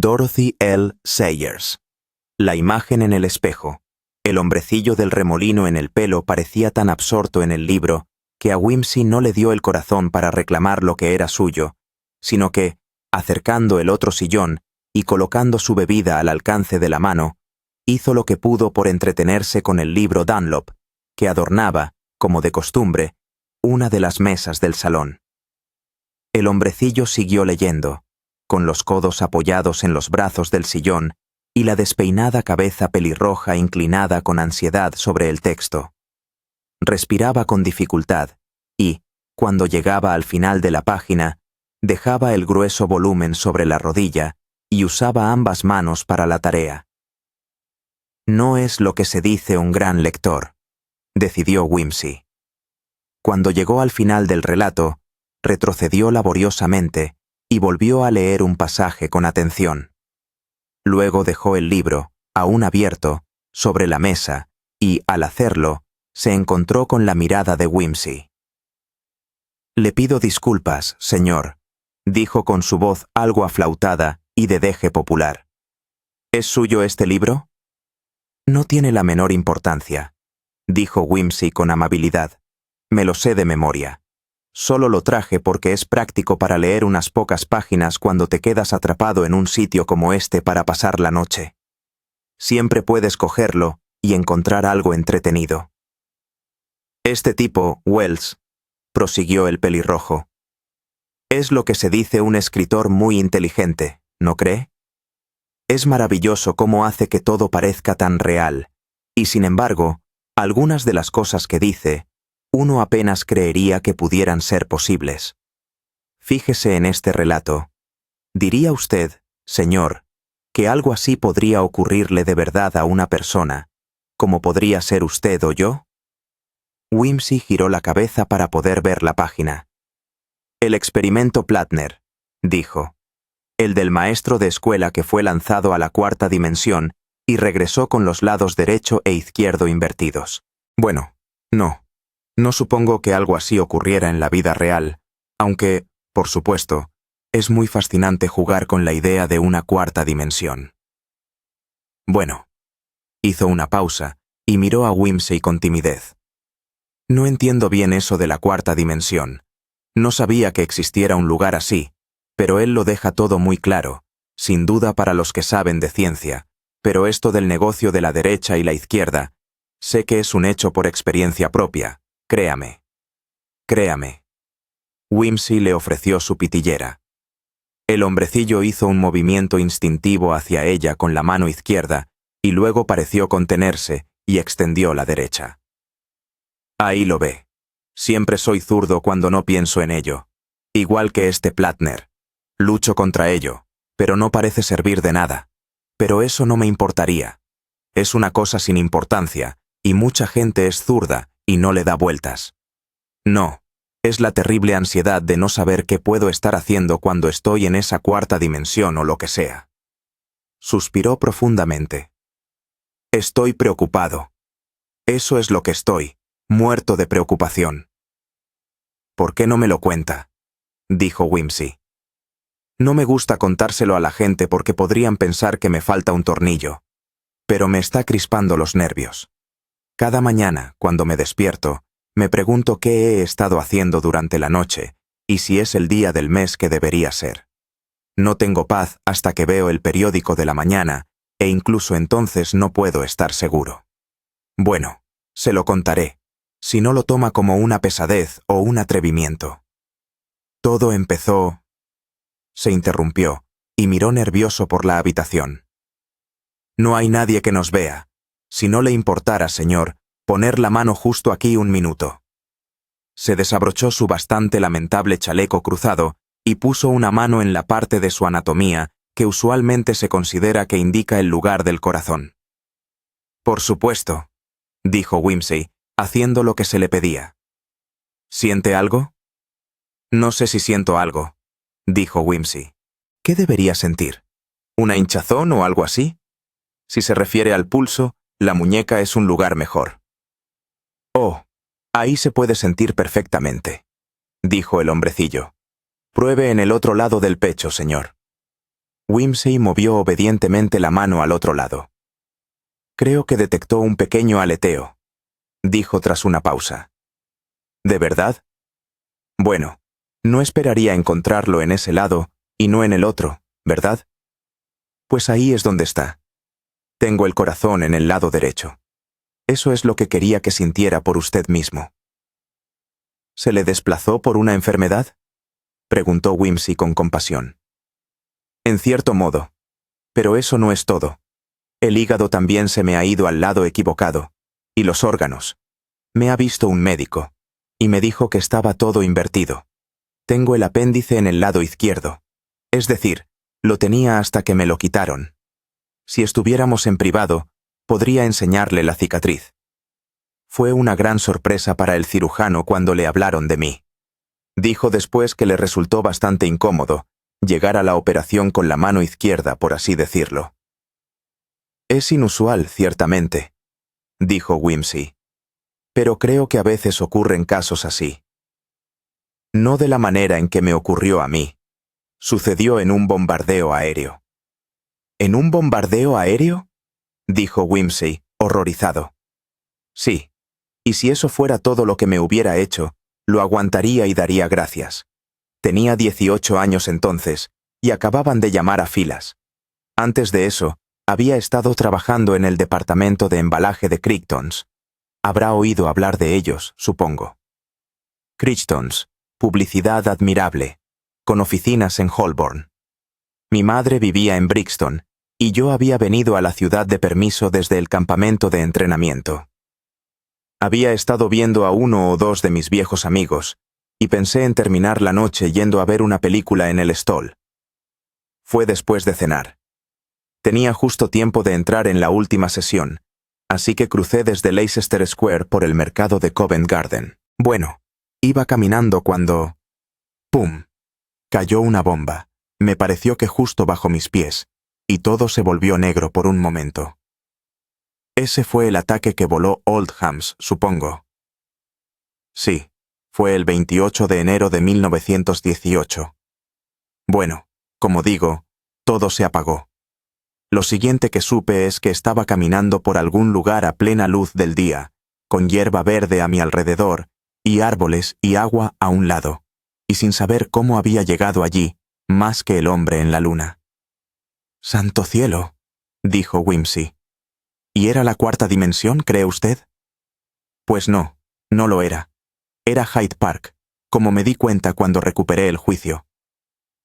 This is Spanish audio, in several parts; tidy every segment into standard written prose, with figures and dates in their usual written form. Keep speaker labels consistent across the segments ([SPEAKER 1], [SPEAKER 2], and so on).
[SPEAKER 1] Dorothy L. Sayers. La imagen en el espejo. El hombrecillo del remolino en el pelo parecía tan absorto en el libro que a Wimsey no le dio el corazón para reclamar lo que era suyo, sino que, acercando el otro sillón y colocando su bebida al alcance de la mano, hizo lo que pudo por entretenerse con el libro Dunlop, que adornaba, como de costumbre, una de las mesas del salón. El hombrecillo siguió leyendo, con los codos apoyados en los brazos del sillón y la despeinada cabeza pelirroja inclinada con ansiedad sobre el texto. Respiraba con dificultad y, cuando llegaba al final de la página, dejaba el grueso volumen sobre la rodilla y usaba ambas manos para la tarea. No es lo que se dice un gran lector, decidió Wimsey. Cuando llegó al final del relato, retrocedió laboriosamente y volvió a leer un pasaje con atención. Luego dejó el libro, aún abierto, sobre la mesa y, al hacerlo, se encontró con la mirada de Wimsey. «Le pido disculpas, señor», dijo con su voz algo aflautada y de deje popular. «¿Es suyo este libro?» «No tiene la menor importancia», dijo Wimsey con amabilidad. «Me lo sé de memoria. Solo lo traje porque es práctico para leer unas pocas páginas cuando te quedas atrapado en un sitio como este para pasar la noche. Siempre puedes cogerlo y encontrar algo entretenido». «Este tipo, Wells», prosiguió el pelirrojo, «es lo que se dice un escritor muy inteligente, ¿no cree? Es maravilloso cómo hace que todo parezca tan real, y sin embargo, algunas de las cosas que dice, uno apenas creería que pudieran ser posibles. Fíjese en este relato. ¿Diría usted, señor, que algo así podría ocurrirle de verdad a una persona, como podría ser usted o yo?» Wimsey giró la cabeza para poder ver la página. «El experimento Plattner», dijo. «El del maestro de escuela que fue lanzado a la cuarta dimensión y regresó con los lados derecho e izquierdo invertidos. Bueno, no supongo que algo así ocurriera en la vida real, aunque, por supuesto, es muy fascinante jugar con la idea de una cuarta dimensión». «Bueno», hizo una pausa y miró a Wimsey con timidez. «No entiendo bien eso de la cuarta dimensión. No sabía que existiera un lugar así, pero él lo deja todo muy claro, sin duda para los que saben de ciencia, pero esto del negocio de la derecha y la izquierda, sé que es un hecho por experiencia propia, créame». Wimsey le ofreció su pitillera. El hombrecillo hizo un movimiento instintivo hacia ella con la mano izquierda y luego pareció contenerse y extendió la derecha. «Ahí lo ve. Siempre soy zurdo cuando no pienso en ello. Igual que este Plattner. Lucho contra ello, pero no parece servir de nada. Pero eso no me importaría. Es una cosa sin importancia, y mucha gente es zurda y no le da vueltas. No, es la terrible ansiedad de no saber qué puedo estar haciendo cuando estoy en esa cuarta dimensión o lo que sea». Suspiró profundamente. «Estoy preocupado. Eso es lo que estoy. Muerto de preocupación». «¿Por qué no me lo cuenta?», dijo Wimsey. «No me gusta contárselo a la gente porque podrían pensar que me falta un tornillo, pero me está crispando los nervios. Cada mañana, cuando me despierto, me pregunto qué he estado haciendo durante la noche y si es el día del mes que debería ser. No tengo paz hasta que veo el periódico de la mañana e incluso entonces no puedo estar seguro. Bueno, se lo contaré, si no lo toma como una pesadez o un atrevimiento. Todo empezó...». Se interrumpió y miró nervioso por la habitación. «No hay nadie que nos vea. Si no le importara, señor, poner la mano justo aquí un minuto». Se desabrochó su bastante lamentable chaleco cruzado y puso una mano en la parte de su anatomía que usualmente se considera que indica el lugar del corazón. «Por supuesto», dijo Wimsey, haciendo lo que se le pedía. «¿Siente algo?» «No sé si siento algo», dijo Wimsey. «¿Qué debería sentir? ¿Una hinchazón o algo así? Si se refiere al pulso, la muñeca es un lugar mejor». «Oh, ahí se puede sentir perfectamente», dijo el hombrecillo. «Pruebe en el otro lado del pecho, señor». Wimsey movió obedientemente la mano al otro lado. Creo que detectó un pequeño aleteo, dijo tras una pausa. ¿De verdad? Bueno, no esperaría encontrarlo en ese lado y no en el otro, ¿verdad? Pues ahí es donde está. Tengo el corazón en el lado derecho. Eso es lo que quería que sintiera por usted mismo. ¿Se le desplazó por una enfermedad?, preguntó Wimsey con compasión. En cierto modo. Pero eso no es todo. El hígado también se me ha ido al lado equivocado. Y los órganos. Me ha visto un médico. Y me dijo que estaba todo invertido. Tengo el apéndice en el lado izquierdo. Es decir, lo tenía hasta que me lo quitaron. Si estuviéramos en privado, podría enseñarle la cicatriz. Fue una gran sorpresa para el cirujano cuando le hablaron de mí. Dijo después que le resultó bastante incómodo llegar a la operación con la mano izquierda, por así decirlo. Es inusual, ciertamente, dijo Wimsey. Pero creo que a veces ocurren casos así. No de la manera en que me ocurrió a mí. Sucedió en un bombardeo aéreo. ¿En un bombardeo aéreo?, dijo Wimsey, horrorizado. Sí, y si eso fuera todo lo que me hubiera hecho, lo aguantaría y daría gracias. Tenía 18 años entonces, y acababan de llamar a filas. Antes de eso, había estado trabajando en el departamento de embalaje de Crichtons. Habrá oído hablar de ellos, supongo. Crichtons, publicidad admirable, con oficinas en Holborn. Mi madre vivía en Brixton, y yo había venido a la ciudad de permiso desde el campamento de entrenamiento. Había estado viendo a uno o dos de mis viejos amigos, y pensé en terminar la noche yendo a ver una película en el Stall. Fue después de cenar. Tenía justo tiempo de entrar en la última sesión, así que crucé desde Leicester Square por el mercado de Covent Garden. Bueno, iba caminando cuando... ¡pum! Cayó una bomba. Me pareció que justo bajo mis pies, y todo se volvió negro por un momento. Ese fue el ataque que voló Oldhams, supongo. Sí, fue el 28 de enero de 1918. Bueno, como digo, todo se apagó. Lo siguiente que supe es que estaba caminando por algún lugar a plena luz del día, con hierba verde a mi alrededor, y árboles y agua a un lado, y sin saber cómo había llegado allí, más que el hombre en la luna. «¡Santo cielo!», dijo Wimsey. ¿Y era la cuarta dimensión, cree usted? Pues no, no lo era. Era Hyde Park, como me di cuenta cuando recuperé el juicio.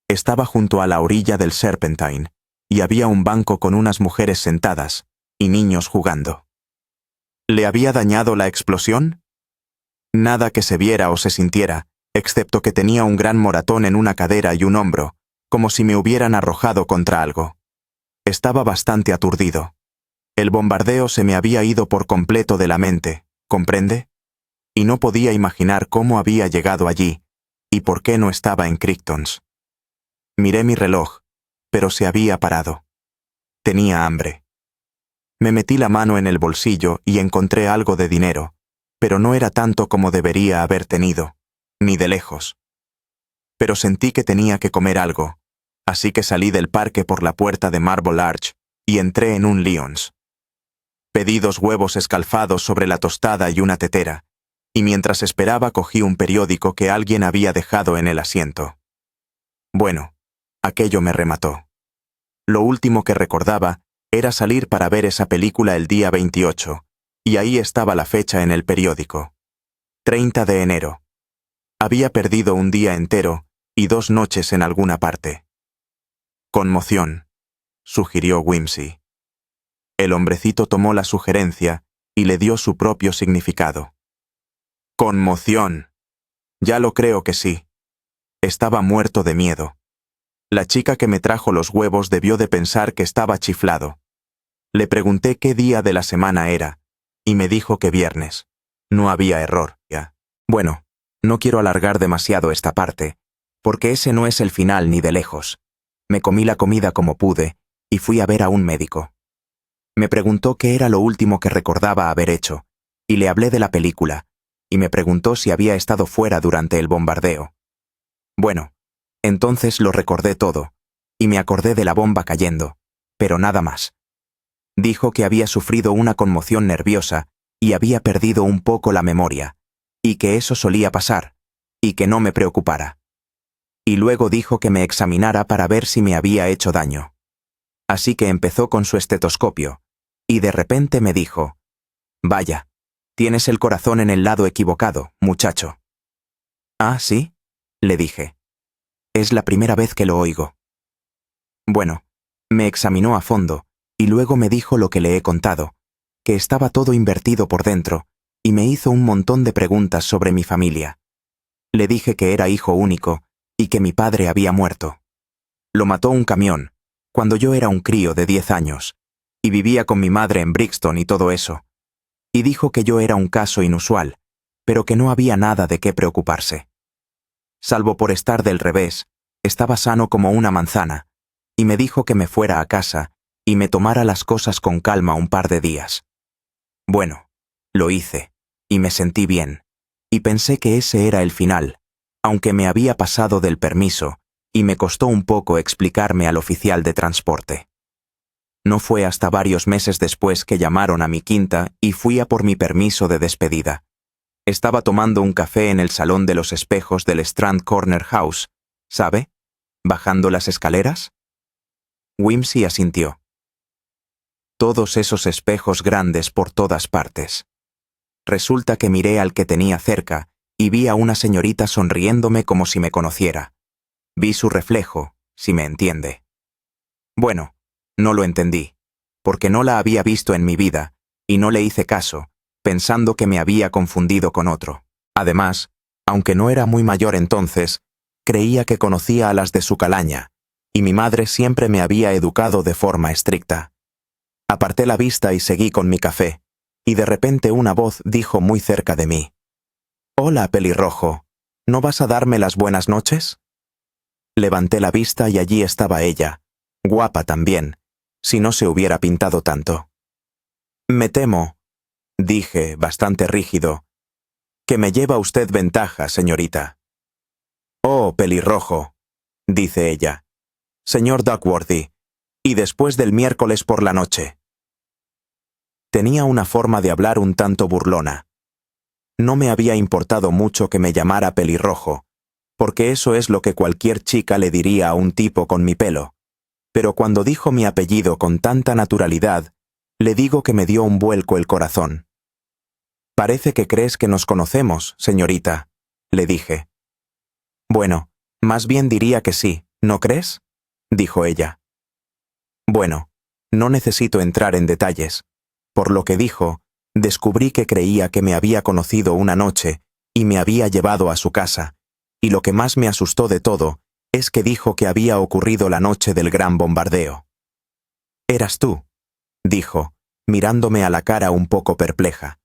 [SPEAKER 1] Estaba junto a la orilla del Serpentine, y había un banco con unas mujeres sentadas, y niños jugando. ¿Le había dañado la explosión? Nada que se viera o se sintiera, excepto que tenía un gran moratón en una cadera y un hombro, como si me hubieran arrojado contra algo. Estaba bastante aturdido. El bombardeo se me había ido por completo de la mente, ¿comprende? Y no podía imaginar cómo había llegado allí, y por qué no estaba en Crichtons. Miré mi reloj, pero se había parado. Tenía hambre. Me metí la mano en el bolsillo y encontré algo de dinero, pero no era tanto como debería haber tenido, ni de lejos. Pero sentí que tenía que comer algo, así que salí del parque por la puerta de Marble Arch y entré en un Lyons. Pedí 2 huevos escalfados sobre la tostada y una tetera, y mientras esperaba cogí un periódico que alguien había dejado en el asiento. Bueno, aquello me remató. Lo último que recordaba era salir para ver esa película el día 28, y ahí estaba la fecha en el periódico. 30 de enero. Había perdido un día entero y 2 noches en alguna parte. Conmoción, sugirió Wimsey. El hombrecito tomó la sugerencia y le dio su propio significado. Conmoción. Ya lo creo que sí. Estaba muerto de miedo. La chica que me trajo los huevos debió de pensar que estaba chiflado. Le pregunté qué día de la semana era, y me dijo que viernes. No había error, ya. Bueno, no quiero alargar demasiado esta parte, porque ese no es el final ni de lejos. Me comí la comida como pude, y fui a ver a un médico. Me preguntó qué era lo último que recordaba haber hecho, y le hablé de la película, y me preguntó si había estado fuera durante el bombardeo. Bueno, entonces lo recordé todo, y me acordé de la bomba cayendo, pero nada más. Dijo que había sufrido una conmoción nerviosa y había perdido un poco la memoria, y que eso solía pasar, y que no me preocupara. Y luego dijo que me examinara para ver si me había hecho daño. Así que empezó con su estetoscopio, y de repente me dijo: «Vaya, tienes el corazón en el lado equivocado, muchacho». «¿Ah, sí?», le dije. «Es la primera vez que lo oigo». Bueno, me examinó a fondo, y luego me dijo lo que le he contado, que estaba todo invertido por dentro, y me hizo un montón de preguntas sobre mi familia. Le dije que era hijo único, y que mi padre había muerto. Lo mató un camión, cuando yo era un crío de 10 años, y vivía con mi madre en Brixton y todo eso. Y dijo que yo era un caso inusual, pero que no había nada de qué preocuparse. Salvo por estar del revés, estaba sano como una manzana, y me dijo que me fuera a casa y me tomara las cosas con calma un par de días. Bueno, lo hice, y me sentí bien, y pensé que ese era el final, aunque me había pasado del permiso, y me costó un poco explicarme al oficial de transporte. No fue hasta varios meses después que llamaron a mi quinta y fui a por mi permiso de despedida. Estaba tomando un café en el salón de los espejos del Strand Corner House, ¿sabe? Bajando las escaleras. Wimsey asintió. Todos esos espejos grandes por todas partes. Resulta que miré al que tenía cerca y vi a una señorita sonriéndome como si me conociera. Vi su reflejo, si me entiende. Bueno, no lo entendí, porque no la había visto en mi vida, y no le hice caso, pensando que me había confundido con otro. Además, aunque no era muy mayor entonces, creía que conocía a las de su calaña, y mi madre siempre me había educado de forma estricta. Aparté la vista y seguí con mi café, y de repente una voz dijo muy cerca de mí: «Hola, pelirrojo, ¿no vas a darme las buenas noches?». Levanté la vista y allí estaba ella, guapa también, si no se hubiera pintado tanto. «Me temo», dije, bastante rígido, «que me lleva usted ventaja, señorita». «Oh, pelirrojo», dice ella, «señor Duckworthy, y después del miércoles por la noche». Tenía una forma de hablar un tanto burlona. No me había importado mucho que me llamara pelirrojo, porque eso es lo que cualquier chica le diría a un tipo con mi pelo. Pero cuando dijo mi apellido con tanta naturalidad, le digo que me dio un vuelco el corazón. «Parece que crees que nos conocemos, señorita», le dije. «Bueno, más bien diría que sí, ¿no crees?», dijo ella. Bueno, no necesito entrar en detalles. Por lo que dijo, descubrí que creía que me había conocido una noche y me había llevado a su casa, y lo que más me asustó de todo es que dijo que había ocurrido la noche del gran bombardeo. «Eras tú», dijo, mirándome a la cara un poco perpleja.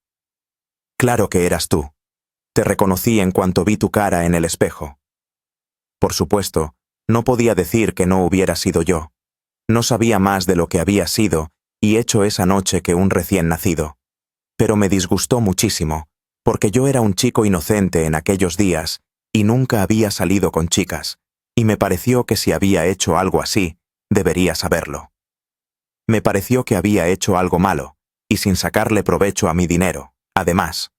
[SPEAKER 1] «Claro que eras tú. Te reconocí en cuanto vi tu cara en el espejo». Por supuesto, no podía decir que no hubiera sido yo. No sabía más de lo que había sido y hecho esa noche que un recién nacido. Pero me disgustó muchísimo, porque yo era un chico inocente en aquellos días y nunca había salido con chicas, y me pareció que si había hecho algo así, debería saberlo. Me pareció que había hecho algo malo, y sin sacarle provecho a mi dinero, además.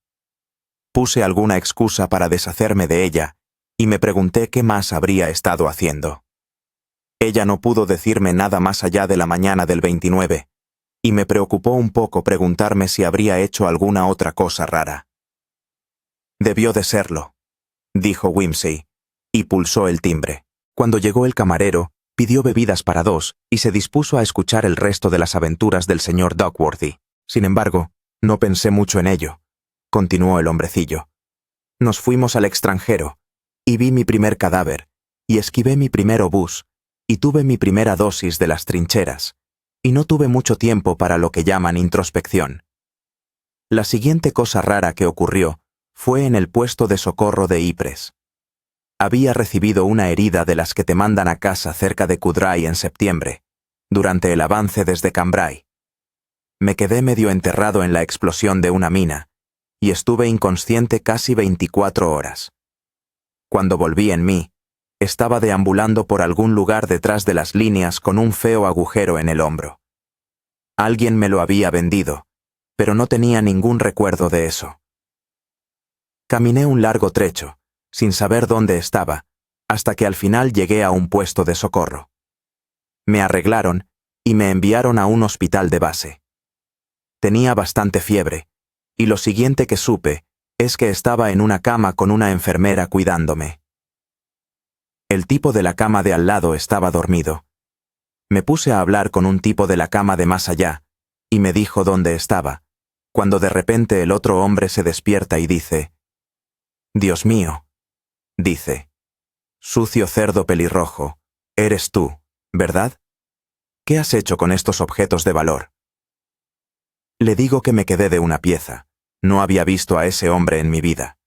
[SPEAKER 1] Puse alguna excusa para deshacerme de ella, y me pregunté qué más habría estado haciendo. Ella no pudo decirme nada más allá de la mañana del 29, y me preocupó un poco preguntarme si habría hecho alguna otra cosa rara. «Debió de serlo», dijo Wimsey, y pulsó el timbre. Cuando llegó el camarero, pidió bebidas para dos y se dispuso a escuchar el resto de las aventuras del señor Duckworthy. Sin embargo, no pensé mucho en ello, continuó el hombrecillo. Nos fuimos al extranjero, y vi mi primer cadáver, y esquivé mi primer obús, y tuve mi primera dosis de las trincheras, y no tuve mucho tiempo para lo que llaman introspección. La siguiente cosa rara que ocurrió fue en el puesto de socorro de Ypres. Había recibido una herida de las que te mandan a casa cerca de Coudray en septiembre, durante el avance desde Cambrai. Me quedé medio enterrado en la explosión de una mina, y estuve inconsciente casi 24 horas. Cuando volví en mí, Estaba deambulando por algún lugar detrás de las líneas con un feo agujero en el hombro. Alguien me lo había vendido, pero no tenía ningún recuerdo de eso. Caminé un largo trecho, sin saber dónde estaba, hasta que al final llegué a un puesto de socorro. Me arreglaron y me enviaron a un hospital de base. Tenía bastante fiebre, y lo siguiente que supe es que estaba en una cama con una enfermera cuidándome. El tipo de la cama de al lado estaba dormido. Me puse a hablar con un tipo de la cama de más allá, y me dijo dónde estaba, cuando de repente el otro hombre se despierta y dice: «Dios mío», dice, «sucio cerdo pelirrojo, eres tú, ¿verdad? ¿Qué has hecho con estos objetos de valor?». Le digo que me quedé de una pieza, no había visto a ese hombre en mi vida.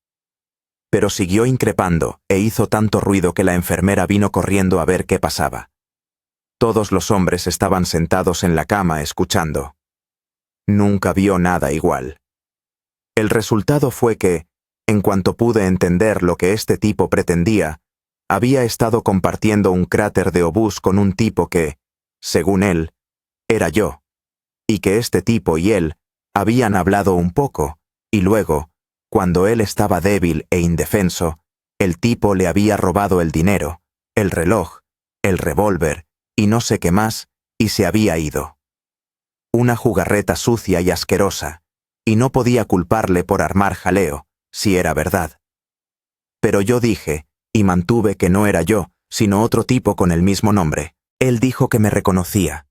[SPEAKER 1] Pero siguió increpando e hizo tanto ruido que la enfermera vino corriendo a ver qué pasaba. Todos los hombres estaban sentados en la cama escuchando. Nunca vio nada igual. El resultado fue que, en cuanto pude entender lo que este tipo pretendía, había estado compartiendo un cráter de obús con un tipo que, según él, era yo, y que este tipo y él habían hablado un poco, y luego, cuando él estaba débil e indefenso, el tipo le había robado el dinero, el reloj, el revólver y no sé qué más, y se había ido. Una jugarreta sucia y asquerosa, y no podía culparle por armar jaleo, si era verdad. Pero yo dije, y mantuve que no era yo, sino otro tipo con el mismo nombre. Él dijo que me reconocía.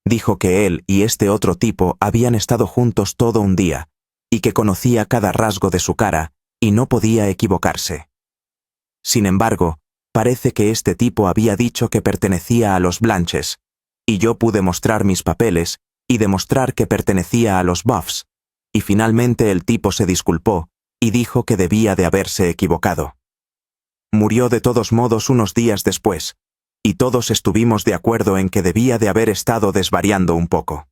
[SPEAKER 1] Dijo que él y este otro tipo habían estado juntos todo un día, y que conocía cada rasgo de su cara, y no podía equivocarse. Sin embargo, parece que este tipo había dicho que pertenecía a los Blanches, y yo pude mostrar mis papeles y demostrar que pertenecía a los Buffs, y finalmente el tipo se disculpó y dijo que debía de haberse equivocado. Murió de todos modos unos días después, y todos estuvimos de acuerdo en que debía de haber estado desvariando un poco.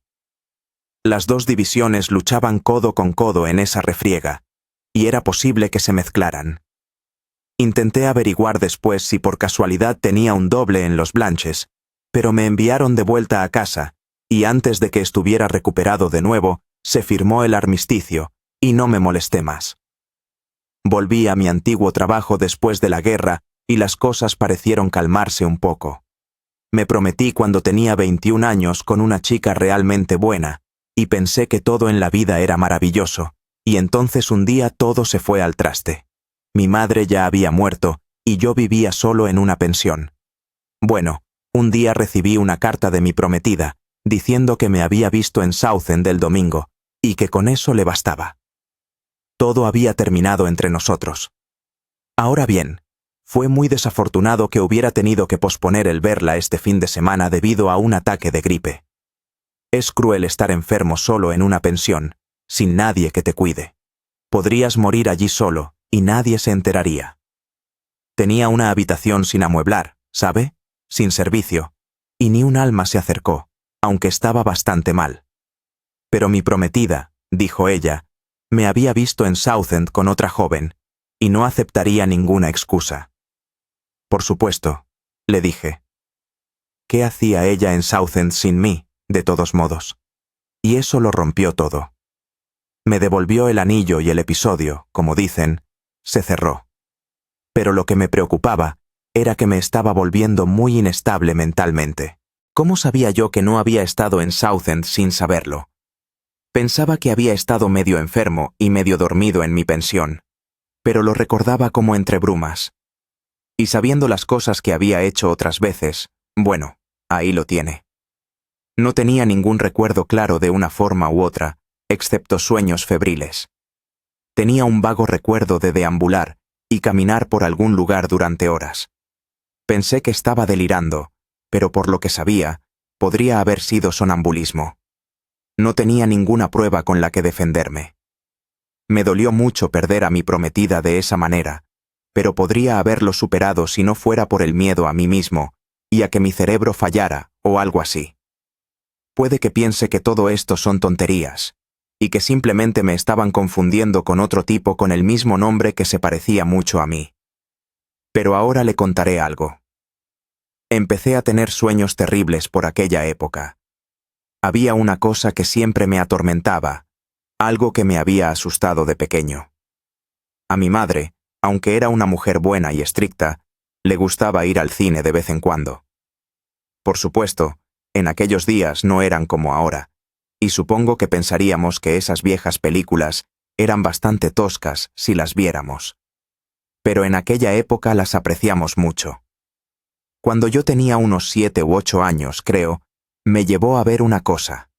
[SPEAKER 1] Las dos divisiones luchaban codo con codo en esa refriega, y era posible que se mezclaran. Intenté averiguar después si por casualidad tenía un doble en los Blanches, pero me enviaron de vuelta a casa, y antes de que estuviera recuperado de nuevo, se firmó el armisticio, y no me molesté más. Volví a mi antiguo trabajo después de la guerra, y las cosas parecieron calmarse un poco. Me prometí cuando tenía 21 años con una chica realmente buena, y pensé que todo en la vida era maravilloso, y entonces un día todo se fue al traste. Mi madre ya había muerto, y yo vivía solo en una pensión. Bueno, un día recibí una carta de mi prometida, diciendo que me había visto en Southend el domingo, y que con eso le bastaba. Todo había terminado entre nosotros. Ahora bien, fue muy desafortunado que hubiera tenido que posponer el verla este fin de semana debido a un ataque de gripe. Es cruel estar enfermo solo en una pensión, sin nadie que te cuide. Podrías morir allí solo, y nadie se enteraría. Tenía una habitación sin amueblar, ¿sabe? Sin servicio, y ni un alma se acercó, aunque estaba bastante mal. Pero mi prometida, dijo ella, me había visto en Southend con otra joven, y no aceptaría ninguna excusa. Por supuesto, le dije. ¿Qué hacía ella en Southend sin mí, de todos modos? Y eso lo rompió todo. Me devolvió el anillo y el episodio, como dicen, se cerró. Pero lo que me preocupaba era que me estaba volviendo muy inestable mentalmente. ¿Cómo sabía yo que no había estado en Southend sin saberlo? Pensaba que había estado medio enfermo y medio dormido en mi pensión, pero lo recordaba como entre brumas. Y sabiendo las cosas que había hecho otras veces, bueno, ahí lo tiene. No tenía ningún recuerdo claro de una forma u otra, excepto sueños febriles. Tenía un vago recuerdo de deambular y caminar por algún lugar durante horas. Pensé que estaba delirando, pero por lo que sabía, podría haber sido sonambulismo. No tenía ninguna prueba con la que defenderme. Me dolió mucho perder a mi prometida de esa manera, pero podría haberlo superado si no fuera por el miedo a mí mismo y a que mi cerebro fallara o algo así. Puede que piense que todo esto son tonterías, y que simplemente me estaban confundiendo con otro tipo con el mismo nombre que se parecía mucho a mí. Pero ahora le contaré algo. Empecé a tener sueños terribles por aquella época. Había una cosa que siempre me atormentaba, algo que me había asustado de pequeño. A mi madre, aunque era una mujer buena y estricta, le gustaba ir al cine de vez en cuando. Por supuesto, en aquellos días no eran como ahora, y supongo que pensaríamos que esas viejas películas eran bastante toscas si las viéramos. Pero en aquella época las apreciamos mucho. Cuando yo tenía unos 7 u 8 años, creo, me llevó a ver una cosa.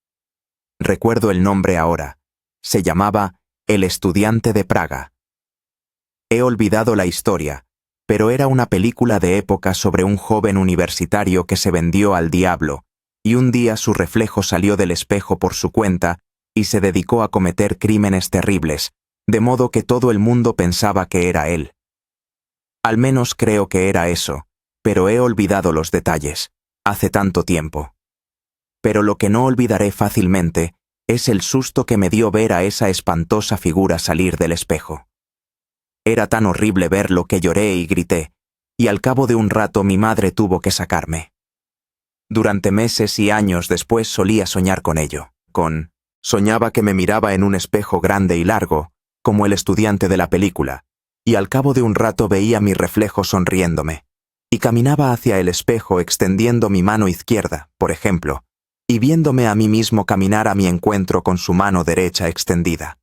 [SPEAKER 1] Recuerdo el nombre ahora. Se llamaba El estudiante de Praga. He olvidado la historia, pero era una película de época sobre un joven universitario que se vendió al diablo, y un día su reflejo salió del espejo por su cuenta y se dedicó a cometer crímenes terribles, de modo que todo el mundo pensaba que era él. Al menos creo que era eso, pero he olvidado los detalles, hace tanto tiempo. Pero lo que no olvidaré fácilmente es el susto que me dio ver a esa espantosa figura salir del espejo. Era tan horrible verlo que lloré y grité, y al cabo de un rato mi madre tuvo que sacarme. Durante meses y años después solía soñar con ello, soñaba que me miraba en un espejo grande y largo, como el estudiante de la película, y al cabo de un rato veía mi reflejo sonriéndome, y caminaba hacia el espejo extendiendo mi mano izquierda, por ejemplo, y viéndome a mí mismo caminar a mi encuentro con su mano derecha extendida.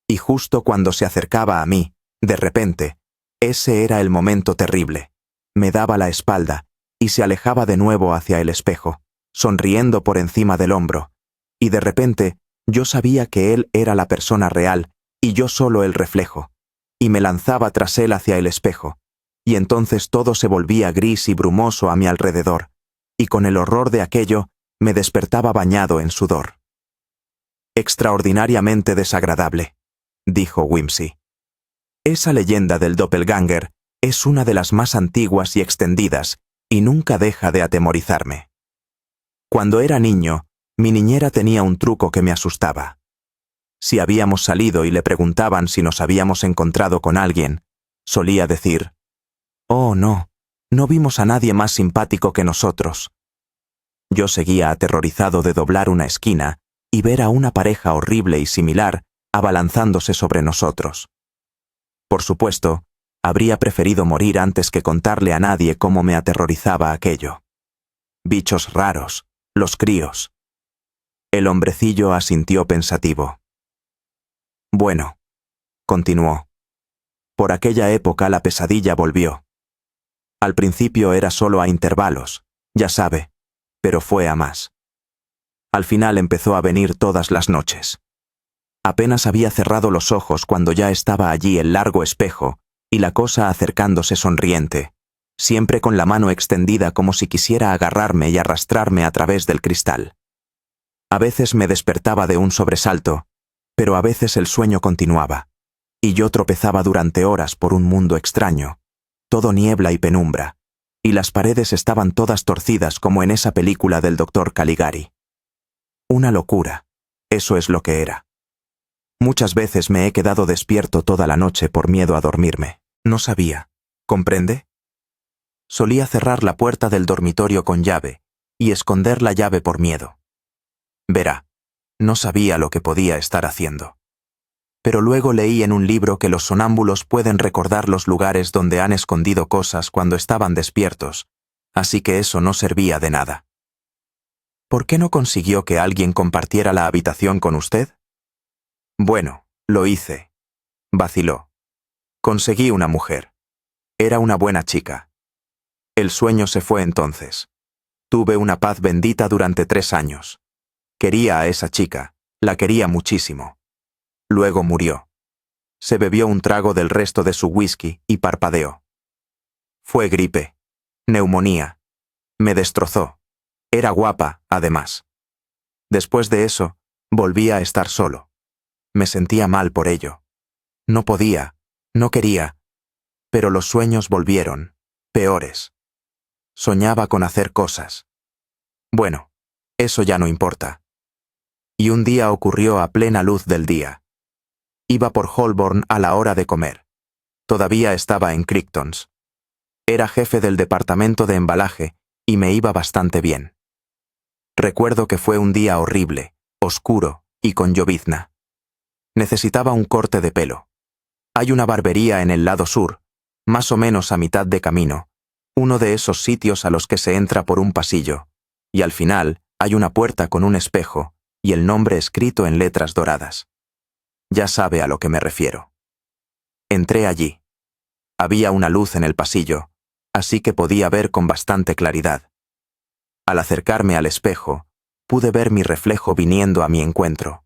[SPEAKER 1] Y justo cuando se acercaba a mí, de repente, ese era el momento terrible. Me daba la espalda y se alejaba de nuevo hacia el espejo, sonriendo por encima del hombro, y de repente yo sabía que él era la persona real y yo solo el reflejo, y me lanzaba tras él hacia el espejo, y entonces todo se volvía gris y brumoso a mi alrededor, y con el horror de aquello me despertaba bañado en sudor. Extraordinariamente desagradable, dijo Wimsey. Esa leyenda del doppelganger es una de las más antiguas y extendidas, y nunca deja de atemorizarme. Cuando era niño, mi niñera tenía un truco que me asustaba. Si habíamos salido y le preguntaban si nos habíamos encontrado con alguien, solía decir, «Oh, no, no vimos a nadie más simpático que nosotros». Yo seguía aterrorizado de doblar una esquina y ver a una pareja horrible y similar abalanzándose sobre nosotros. Por supuesto, habría preferido morir antes que contarle a nadie cómo me aterrorizaba aquello. Bichos raros, los críos. El hombrecillo asintió pensativo. Bueno, continuó. Por aquella época la pesadilla volvió. Al principio era solo a intervalos, ya sabe, pero fue a más. Al final empezó a venir todas las noches. Apenas había cerrado los ojos cuando ya estaba allí el largo espejo y la cosa acercándose sonriente, siempre con la mano extendida como si quisiera agarrarme y arrastrarme a través del cristal. A veces me despertaba de un sobresalto, pero a veces el sueño continuaba, y yo tropezaba durante horas por un mundo extraño, todo niebla y penumbra, y las paredes estaban todas torcidas como en esa película del doctor Caligari. Una locura, eso es lo que era. Muchas veces me he quedado despierto toda la noche por miedo a dormirme. No sabía, ¿comprende? Solía cerrar la puerta del dormitorio con llave y esconder la llave por miedo. Verá, no sabía lo que podía estar haciendo. Pero luego leí en un libro que los sonámbulos pueden recordar los lugares donde han escondido cosas cuando estaban despiertos, así que eso no servía de nada. ¿Por qué no consiguió que alguien compartiera la habitación con usted? Bueno, lo hice. Vaciló. Conseguí una mujer. Era una buena chica. El sueño se fue entonces. Tuve una paz bendita durante 3 años. Quería a esa chica, la quería muchísimo. Luego murió. Se bebió un trago del resto de su whisky y parpadeó. Fue gripe. Neumonía. Me destrozó. Era guapa, además. Después de eso, volví a estar solo. Me sentía mal por ello. No podía, no quería, pero los sueños volvieron, peores. Soñaba con hacer cosas. Bueno, eso ya no importa. Y un día ocurrió a plena luz del día. Iba por Holborn a la hora de comer. Todavía estaba en Crichtons. Era jefe del departamento de embalaje y me iba bastante bien. Recuerdo que fue un día horrible, oscuro y con llovizna. Necesitaba un corte de pelo. Hay una barbería en el lado sur, más o menos a mitad de camino, uno de esos sitios a los que se entra por un pasillo, y al final hay una puerta con un espejo y el nombre escrito en letras doradas. Ya sabe a lo que me refiero. Entré allí. Había una luz en el pasillo, así que podía ver con bastante claridad. Al acercarme al espejo, pude ver mi reflejo viniendo a mi encuentro.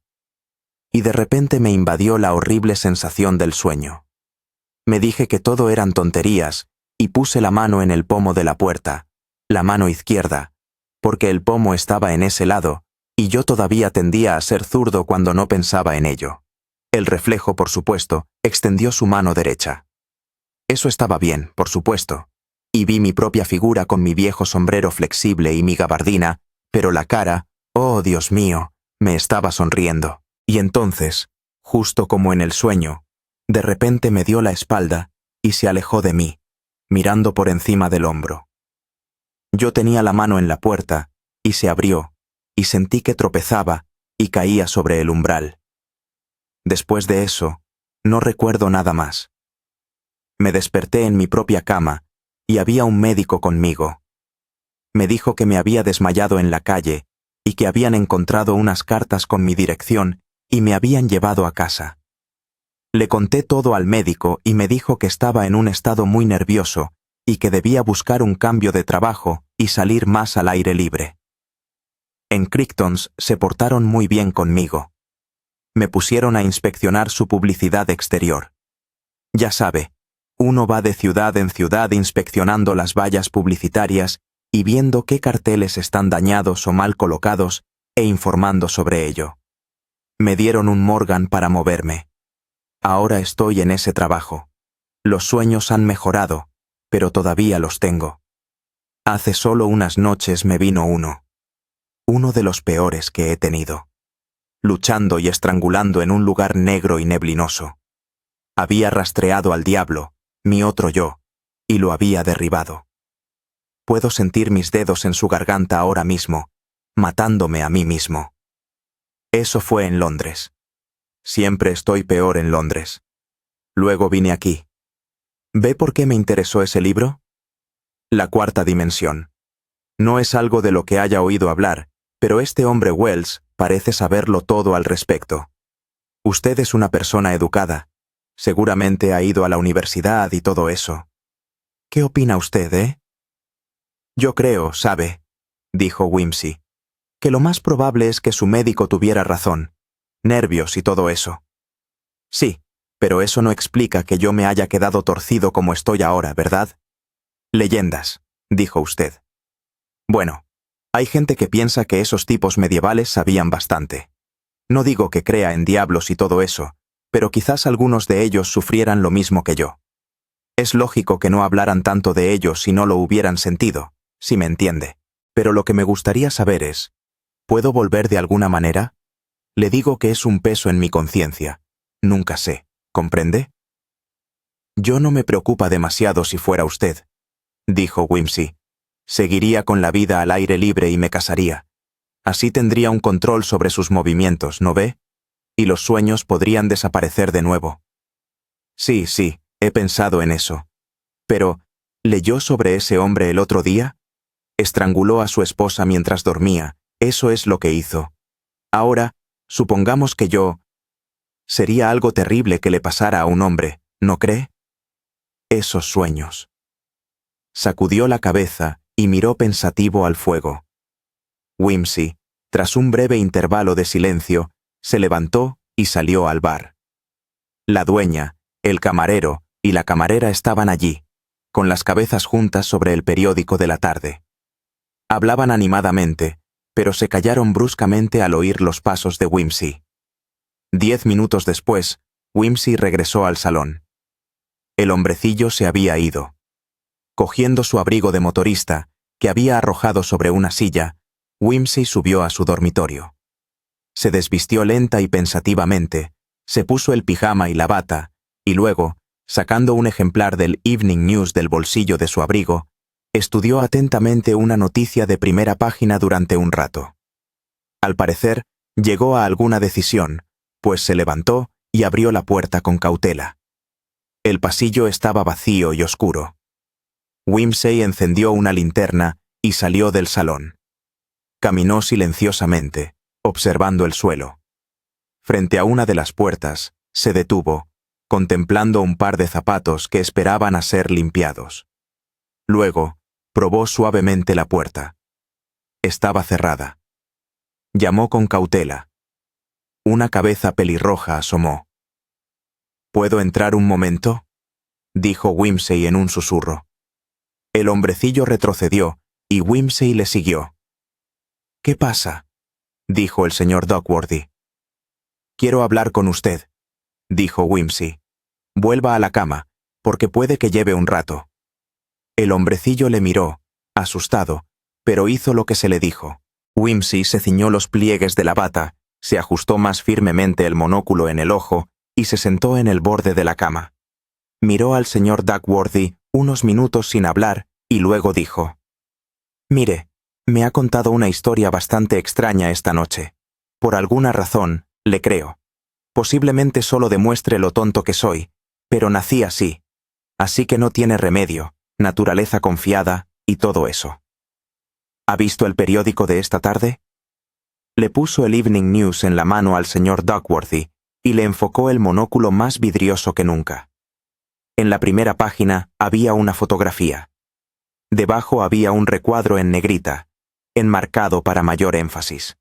[SPEAKER 1] Y de repente me invadió la horrible sensación del sueño. Me dije que todo eran tonterías y puse la mano en el pomo de la puerta, la mano izquierda, porque el pomo estaba en ese lado y yo todavía tendía a ser zurdo cuando no pensaba en ello. El reflejo, por supuesto, extendió su mano derecha. Eso estaba bien, por supuesto, y vi mi propia figura con mi viejo sombrero flexible y mi gabardina, pero la cara, oh Dios mío, me estaba sonriendo. Y entonces, justo como en el sueño, de repente me dio la espalda y se alejó de mí, mirando por encima del hombro. Yo tenía la mano en la puerta y se abrió, y sentí que tropezaba y caía sobre el umbral. Después de eso, no recuerdo nada más. Me desperté en mi propia cama y había un médico conmigo. Me dijo que me había desmayado en la calle y que habían encontrado unas cartas con mi dirección y me habían llevado a casa. Le conté todo al médico y me dijo que estaba en un estado muy nervioso y que debía buscar un cambio de trabajo y salir más al aire libre. En Crichtons se portaron muy bien conmigo. Me pusieron a inspeccionar su publicidad exterior. Ya sabe, uno va de ciudad en ciudad inspeccionando las vallas publicitarias y viendo qué carteles están dañados o mal colocados e informando sobre ello. Me dieron un Morgan para moverme. Ahora estoy en ese trabajo. Los sueños han mejorado, pero todavía los tengo. Hace solo unas noches me vino uno de los peores que he tenido, luchando y estrangulando en un lugar negro y neblinoso. Había rastreado al diablo, mi otro yo, y lo había derribado. Puedo sentir mis dedos en su garganta ahora mismo, matándome a mí mismo. Eso fue en Londres. Siempre estoy peor en Londres. Luego vine aquí. ¿Ve por qué me interesó ese libro? La cuarta dimensión. No es algo de lo que haya oído hablar, pero este hombre Wells parece saberlo todo al respecto. Usted es una persona educada. Seguramente ha ido a la universidad y todo eso. ¿Qué opina usted, Yo creo, sabe, dijo Wimsey, que lo más probable es que su médico tuviera razón. Nervios y todo eso. Sí, pero eso no explica que yo me haya quedado torcido como estoy ahora, ¿verdad? Leyendas, dijo usted. Bueno, hay gente que piensa que esos tipos medievales sabían bastante. No digo que crea en diablos y todo eso, pero quizás algunos de ellos sufrieran lo mismo que yo. Es lógico que no hablaran tanto de ellos si no lo hubieran sentido, si me entiende. Pero lo que me gustaría saber es, ¿puedo volver de alguna manera? Le digo que es un peso en mi conciencia. Nunca sé, ¿comprende? Yo no me preocupa demasiado si fuera usted, dijo Wimsey. Seguiría con la vida al aire libre y me casaría. Así tendría un control sobre sus movimientos, ¿no ve? Y los sueños podrían desaparecer de nuevo. Sí, he pensado en eso. Pero, ¿leyó sobre ese hombre el otro día? Estranguló a su esposa mientras dormía, eso es lo que hizo. Ahora, supongamos que yo... Sería algo terrible que le pasara a un hombre, ¿no cree? Esos sueños. Sacudió la cabeza y miró pensativo al fuego. Wimsey, tras un breve intervalo de silencio, se levantó y salió al bar. La dueña, el camarero y la camarera estaban allí, con las cabezas juntas sobre el periódico de la tarde. Hablaban animadamente, pero se callaron bruscamente al oír los pasos de Wimsey. 10 minutos después, Wimsey regresó al salón. El hombrecillo se había ido. Cogiendo su abrigo de motorista, que había arrojado sobre una silla, Wimsey subió a su dormitorio. Se desvistió lenta y pensativamente, se puso el pijama y la bata, y luego, Sacando un ejemplar del Evening News del bolsillo de su abrigo, estudió atentamente una noticia de primera página durante un rato. Al parecer, llegó a alguna decisión, pues se levantó y abrió la puerta con cautela. El pasillo estaba vacío y oscuro. Wimsey encendió una linterna y salió del salón. Caminó silenciosamente, observando el suelo. Frente a una de las puertas, se detuvo, contemplando un par de zapatos que esperaban a ser limpiados. Luego, probó suavemente la puerta. Estaba cerrada. Llamó con cautela. Una cabeza pelirroja asomó. —¿Puedo entrar un momento? —dijo Wimsey en un susurro. El hombrecillo retrocedió y Wimsey le siguió. —¿Qué pasa? —dijo el señor Duckworthy. —Quiero hablar con usted —dijo Wimsey—. Vuelva a la cama, porque puede que lleve un rato. El hombrecillo le miró, asustado, pero hizo lo que se le dijo. Wimsey se ciñó los pliegues de la bata, se ajustó más firmemente el monóculo en el ojo y se sentó en el borde de la cama. Miró al señor Duckworthy unos minutos sin hablar y luego dijo: «Mire, me ha contado una historia bastante extraña esta noche. Por alguna razón, le creo. Posiblemente solo demuestre lo tonto que soy, pero nací así. Así que no tiene remedio, naturaleza confiada y todo eso». ¿Ha visto el periódico de esta tarde? Le puso el Evening News en la mano al señor Duckworthy y le enfocó el monóculo más vidrioso que nunca. En la primera página había una fotografía. Debajo había un recuadro en negrita, enmarcado para mayor énfasis.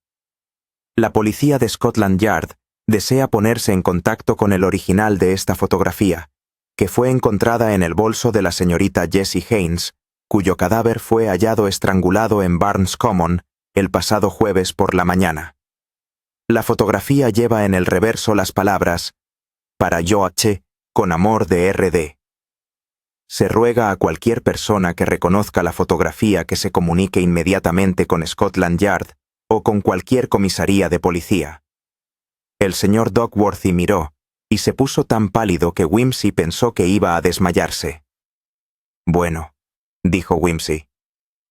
[SPEAKER 1] La policía de Scotland Yard desea ponerse en contacto con el original de esta fotografía, que fue encontrada en el bolso de la señorita Jessie Haynes, cuyo cadáver fue hallado estrangulado en Barnes Common el pasado jueves por la mañana. La fotografía lleva en el reverso las palabras «Para Joache, con amor de R.D». Se ruega a cualquier persona que reconozca la fotografía que se comunique inmediatamente con Scotland Yard o con cualquier comisaría de policía. El señor Duckworthy miró y se puso tan pálido que Wimsey pensó que iba a desmayarse. «Bueno», dijo Wimsey.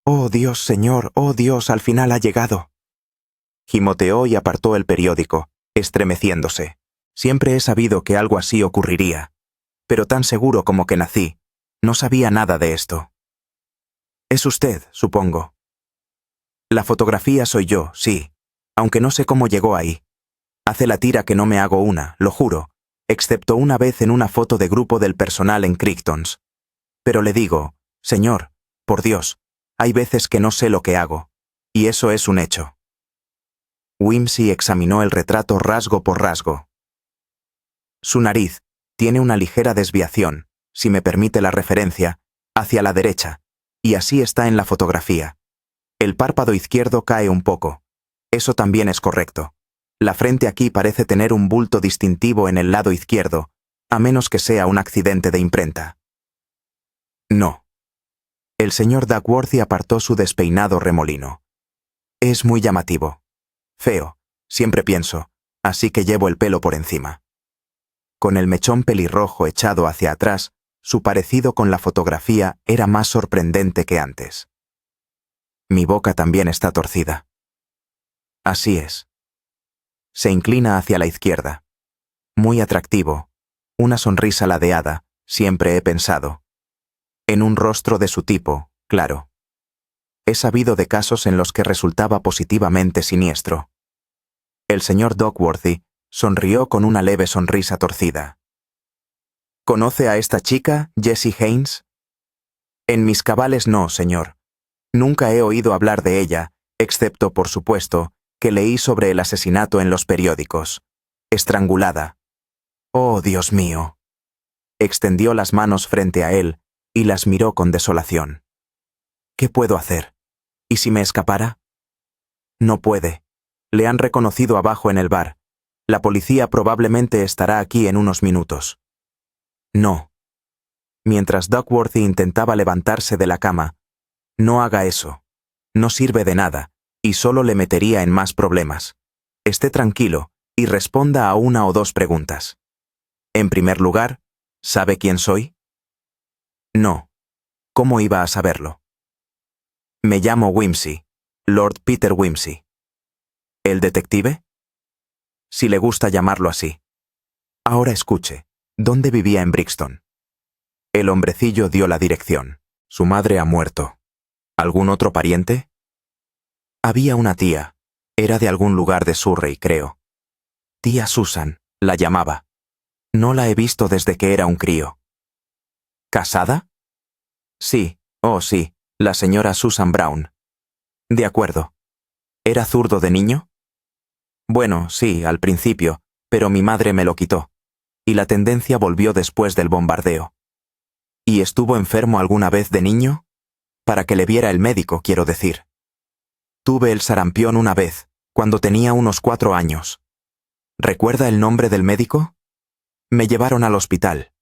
[SPEAKER 1] «Oh Dios, señor, oh Dios, al final ha llegado». Gimoteó y apartó el periódico, estremeciéndose. Siempre he sabido que algo así ocurriría, pero tan seguro como que nací, no sabía nada de esto. Es usted, supongo. La fotografía soy yo, sí, aunque no sé cómo llegó ahí. Hace la tira que no me hago una, lo juro, excepto una vez en una foto de grupo del personal en Crichtons. Pero le digo, señor, por Dios, hay veces que no sé lo que hago, y eso es un hecho. Wimsey examinó el retrato rasgo por rasgo. Su nariz tiene una ligera desviación, si me permite la referencia, hacia la derecha, y así está en la fotografía. El párpado izquierdo cae un poco. Eso también es correcto. La frente aquí parece tener un bulto distintivo en el lado izquierdo, a menos que sea un accidente de imprenta. No. El señor Duckworthy apartó su despeinado remolino. Es muy llamativo. Feo, siempre pienso, así que llevo el pelo por encima. Con el mechón pelirrojo echado hacia atrás, su parecido con la fotografía era más sorprendente que antes. Mi boca también está torcida. Así es. Se inclina hacia la izquierda. Muy atractivo. Una sonrisa ladeada, siempre he pensado. En un rostro de su tipo, claro. He sabido de casos en los que resultaba positivamente siniestro. El señor Duckworthy sonrió con una leve sonrisa torcida. ¿Conoce a esta chica, Jessie Haynes? En mis cabales no, señor. Nunca he oído hablar de ella, excepto, por supuesto, que leí sobre el asesinato en los periódicos. Estrangulada. Oh, Dios mío. Extendió las manos frente a él y las miró con desolación. ¿Qué puedo hacer? ¿Y si me escapara? No puede. Le han reconocido abajo en el bar. La policía probablemente estará aquí en unos minutos. No. Mientras Duckworthy intentaba levantarse de la cama, no haga eso. No sirve de nada, y solo le metería en más problemas. Esté tranquilo y responda a una o dos preguntas. En primer lugar, ¿Sabe quién soy? No. ¿Cómo iba a saberlo? Me llamo Wimsey, Lord Peter Wimsey. ¿El detective? Si le gusta llamarlo así. Ahora escuche, ¿dónde vivía en Brixton? El hombrecillo dio la dirección. Su madre ha muerto. ¿Algún otro pariente? Había una tía. Era de algún lugar de Surrey, creo. Tía Susan, la llamaba. No la he visto desde que era un crío. ¿Casada? Sí, oh sí, la señora Susan Brown. De acuerdo. ¿Era zurdo de niño? Bueno, sí, al principio, pero mi madre me lo quitó. Y la tendencia volvió después del bombardeo. ¿Y estuvo enfermo alguna vez de niño? Para que le viera el médico, quiero decir. Tuve el sarampión una vez, cuando tenía unos 4 años. ¿Recuerda el nombre del médico? Me llevaron al hospital.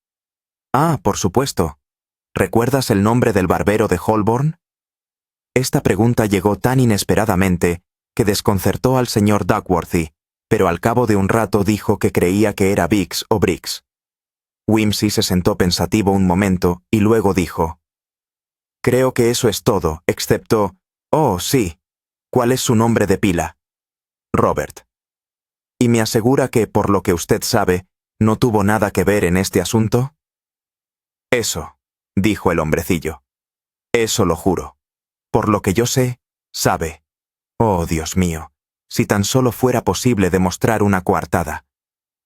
[SPEAKER 1] Ah, por supuesto. ¿Recuerdas el nombre del barbero de Holborn? Esta pregunta llegó tan inesperadamente que desconcertó al señor Duckworthy, pero al cabo de un rato dijo que creía que era Biggs o Briggs. Wimsey se sentó pensativo un momento y luego dijo: «Creo que eso es todo, excepto... Oh, sí. ¿Cuál es su nombre de pila?» «Robert». «¿Y me asegura que, por lo que usted sabe, no tuvo nada que ver en este asunto?» «Eso», dijo el hombrecillo. «Eso lo juro. Por lo que yo sé, sabe. Oh, Dios mío, si tan solo fuera posible demostrar una coartada.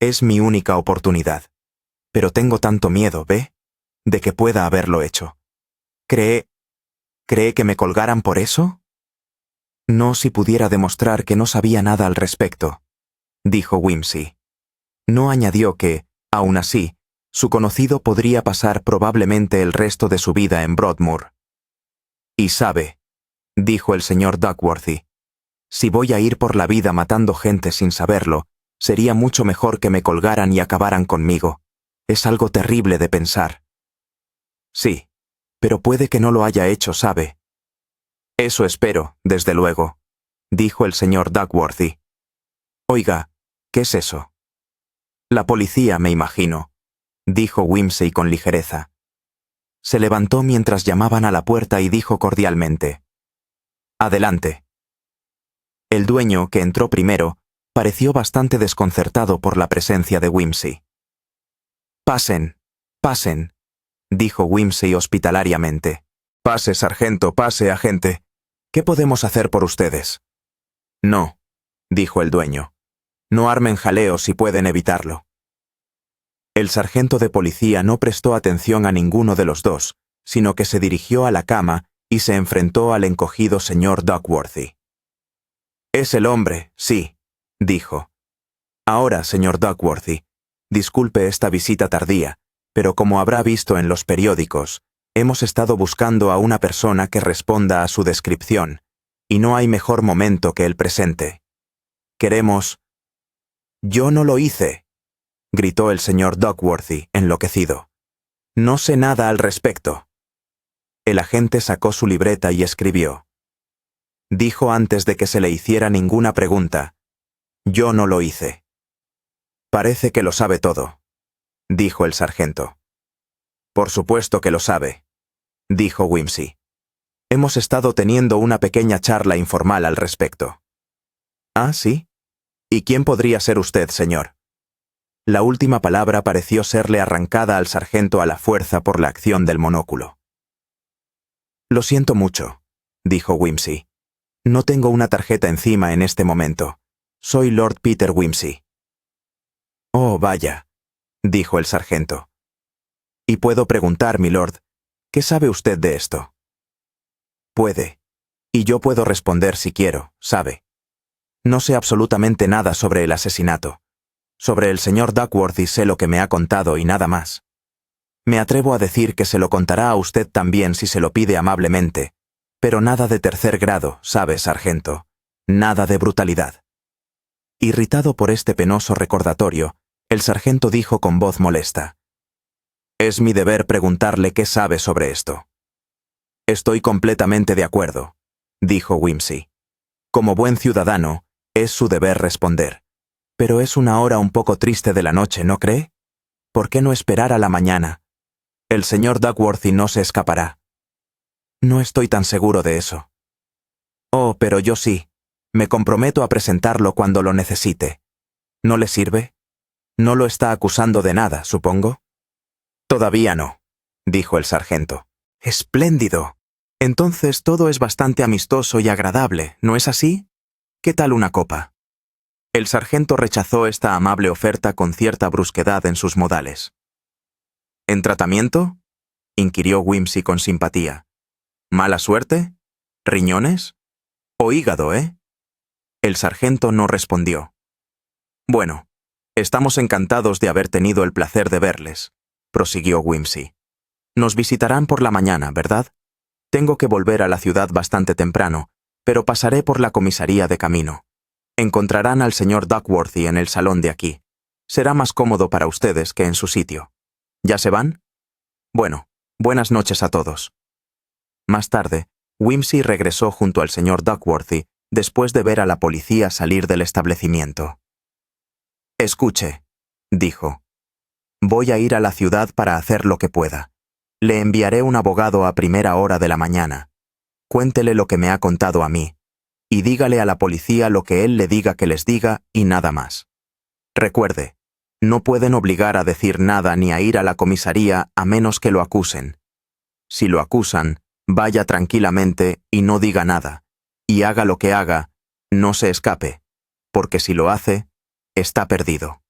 [SPEAKER 1] Es mi única oportunidad. Pero tengo tanto miedo, ¿ve? De que pueda haberlo hecho. ¿Cree que me colgaran por eso?» «No si pudiera demostrar que no sabía nada al respecto», dijo Wimsey. No añadió que, aun así, su conocido podría pasar probablemente el resto de su vida en Broadmoor. «Y sabe», dijo el señor Duckworthy, «si voy a ir por la vida matando gente sin saberlo, sería mucho mejor que me colgaran y acabaran conmigo. Es algo terrible de pensar». «Sí, pero puede que no lo haya hecho, ¿sabe?» «Eso espero, desde luego», dijo el señor Duckworthy. «Oiga, ¿qué es eso?» «La policía, me imagino», dijo Wimsey con ligereza. Se levantó mientras llamaban a la puerta y dijo cordialmente: «Adelante». El dueño, que entró primero, pareció bastante desconcertado por la presencia de Wimsey. «Pasen, pasen», dijo Wimsey hospitalariamente. «Pase, sargento, pase, agente. ¿Qué podemos hacer por ustedes?» «No», dijo el dueño. «No armen jaleo si pueden evitarlo». El sargento de policía no prestó atención a ninguno de los dos, sino que se dirigió a la cama y se enfrentó al encogido señor Duckworthy. «Es el hombre, sí», dijo. «Ahora, señor Duckworthy, disculpe esta visita tardía, pero como habrá visto en los periódicos, hemos estado buscando a una persona que responda a su descripción, y no hay mejor momento que el presente. Queremos...» «Yo no lo hice», gritó el señor Duckworthy, enloquecido. «No sé nada al respecto». El agente sacó su libreta y escribió. Dijo antes de que se le hiciera ninguna pregunta: «Yo no lo hice». «Parece que lo sabe todo», dijo el sargento. «Por supuesto que lo sabe», dijo Wimsey. «Hemos estado teniendo una pequeña charla informal al respecto». «¿Ah, sí? ¿Y quién podría ser usted, señor?» La última palabra pareció serle arrancada al sargento a la fuerza por la acción del monóculo. «Lo siento mucho», dijo Wimsey. «No tengo una tarjeta encima en este momento. Soy Lord Peter Wimsey». «Oh, vaya», dijo el sargento. «Y puedo preguntar, milord, ¿qué sabe usted de esto?» «Puede. Y yo puedo responder si quiero, ¿sabe? No sé absolutamente nada sobre el asesinato. Sobre el señor Duckworthy sé lo que me ha contado y nada más. Me atrevo a decir que se lo contará a usted también si se lo pide amablemente, pero nada de tercer grado, ¿sabe, sargento? Nada de brutalidad». Irritado por este penoso recordatorio, el sargento dijo con voz molesta: «Es mi deber preguntarle qué sabe sobre esto». «Estoy completamente de acuerdo», dijo Wimsey. «Como buen ciudadano, es su deber responder. Pero es una hora un poco triste de la noche, ¿no cree? ¿Por qué no esperar a la mañana? El señor Duckworthy no se escapará. No estoy tan seguro de eso. Oh, pero yo sí. Me comprometo a presentarlo cuando lo necesite. ¿No le sirve? No lo está acusando de nada, supongo. Todavía no, dijo el sargento. Espléndido. Entonces todo es bastante amistoso y agradable, ¿no es así? ¿Qué tal una copa? El sargento rechazó esta amable oferta con cierta brusquedad en sus modales. ¿En tratamiento?, inquirió Wimsey con simpatía. ¿Mala suerte? ¿Riñones? ¿O hígado, eh? El sargento no respondió. Bueno, estamos encantados de haber tenido el placer de verles, prosiguió Wimsey. Nos visitarán por la mañana, ¿verdad? Tengo que volver a la ciudad bastante temprano, pero pasaré por la comisaría de camino. Encontrarán al señor Duckworthy en el salón de aquí. Será más cómodo para ustedes que en su sitio. ¿Ya se van? Bueno, buenas noches a todos. Más tarde, Wimsey regresó junto al señor Duckworthy después de ver a la policía salir del establecimiento. Escuche, dijo. Voy a ir a la ciudad para hacer lo que pueda. Le enviaré un abogado a primera hora de la mañana. Cuéntele lo que me ha contado a mí, y dígale a la policía lo que él le diga que les diga y nada más. Recuerde, no pueden obligar a decir nada ni a ir a la comisaría a menos que lo acusen. Si lo acusan, vaya tranquilamente y no diga nada, y haga lo que haga, no se escape, porque si lo hace, está perdido.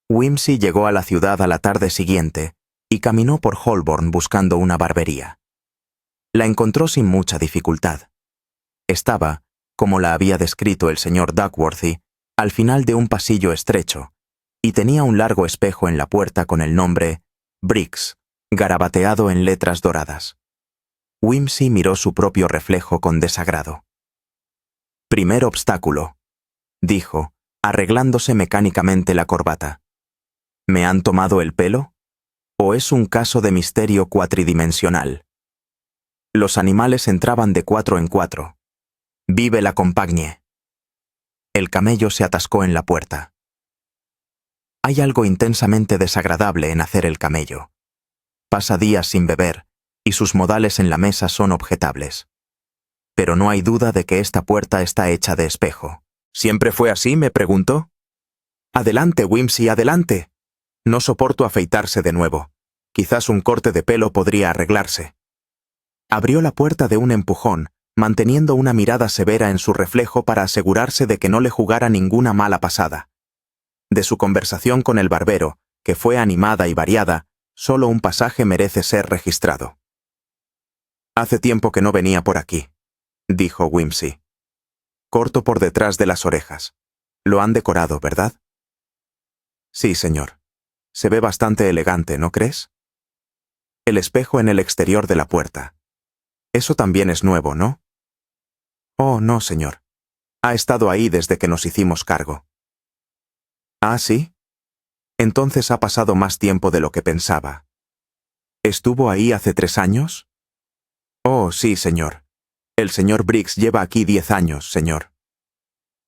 [SPEAKER 1] Wimsey llegó a la ciudad a la tarde siguiente y caminó por Holborn buscando una barbería. La encontró sin mucha dificultad. Estaba, como la había descrito el señor Duckworthy, al final de un pasillo estrecho, y tenía un largo espejo en la puerta con el nombre Briggs, garabateado en letras doradas. Wimsey miró su propio reflejo con desagrado. Primer obstáculo, dijo, arreglándose mecánicamente la corbata. ¿Me han tomado el pelo? ¿O es un caso de misterio cuatridimensional? Los animales entraban de 4 en 4. ¡Vive la compagne! El camello se atascó en la puerta. Hay algo intensamente desagradable en hacer el camello. Pasa días sin beber, y sus modales en la mesa son objetables. Pero no hay duda de que esta puerta está hecha de espejo. ¿Siempre fue así?, me preguntó. Adelante, Wimsey, adelante. No soporto afeitarse de nuevo. Quizás un corte de pelo podría arreglarse. Abrió la puerta de un empujón, manteniendo una mirada severa en su reflejo para asegurarse de que no le jugara ninguna mala pasada. De su conversación con el barbero, que fue animada y variada, solo un pasaje merece ser registrado. Hace tiempo que no venía por aquí, dijo Wimsey. Corto por detrás de las orejas. Lo han decorado, ¿verdad? Sí, señor. Se ve bastante elegante, ¿no crees? El espejo en el exterior de la puerta. Eso también es nuevo, ¿no? Oh, no, señor. Ha estado ahí desde que nos hicimos cargo. ¿Ah, sí? Entonces ha pasado más tiempo de lo que pensaba. ¿Estuvo ahí hace 3 años? Oh, sí, señor. El señor Briggs lleva aquí 10 años, señor.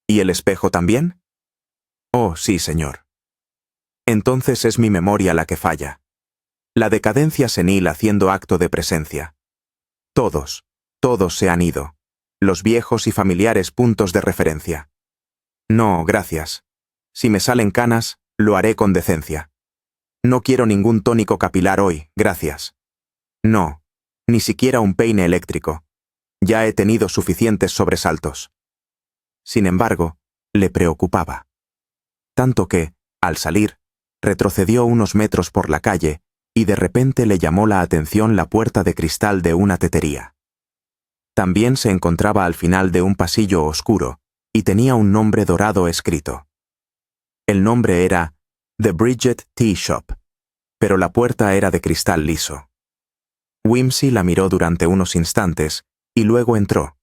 [SPEAKER 1] ¿Y el espejo también? Oh, sí, señor. Entonces es mi memoria la que falla. La decadencia senil haciendo acto de presencia. Todos se han ido. Los viejos y familiares puntos de referencia. No, gracias. Si me salen canas, lo haré con decencia. No quiero ningún tónico capilar hoy, gracias. No, ni siquiera un peine eléctrico. Ya he tenido suficientes sobresaltos. Sin embargo, le preocupaba. Tanto que, al salir, retrocedió unos metros por la calle y de repente le llamó la atención la puerta de cristal de una tetería. También se encontraba al final de un pasillo oscuro y tenía un nombre dorado escrito. El nombre era The Bridget Tea Shop, pero la puerta era de cristal liso. Wimsey la miró durante unos instantes y luego entró.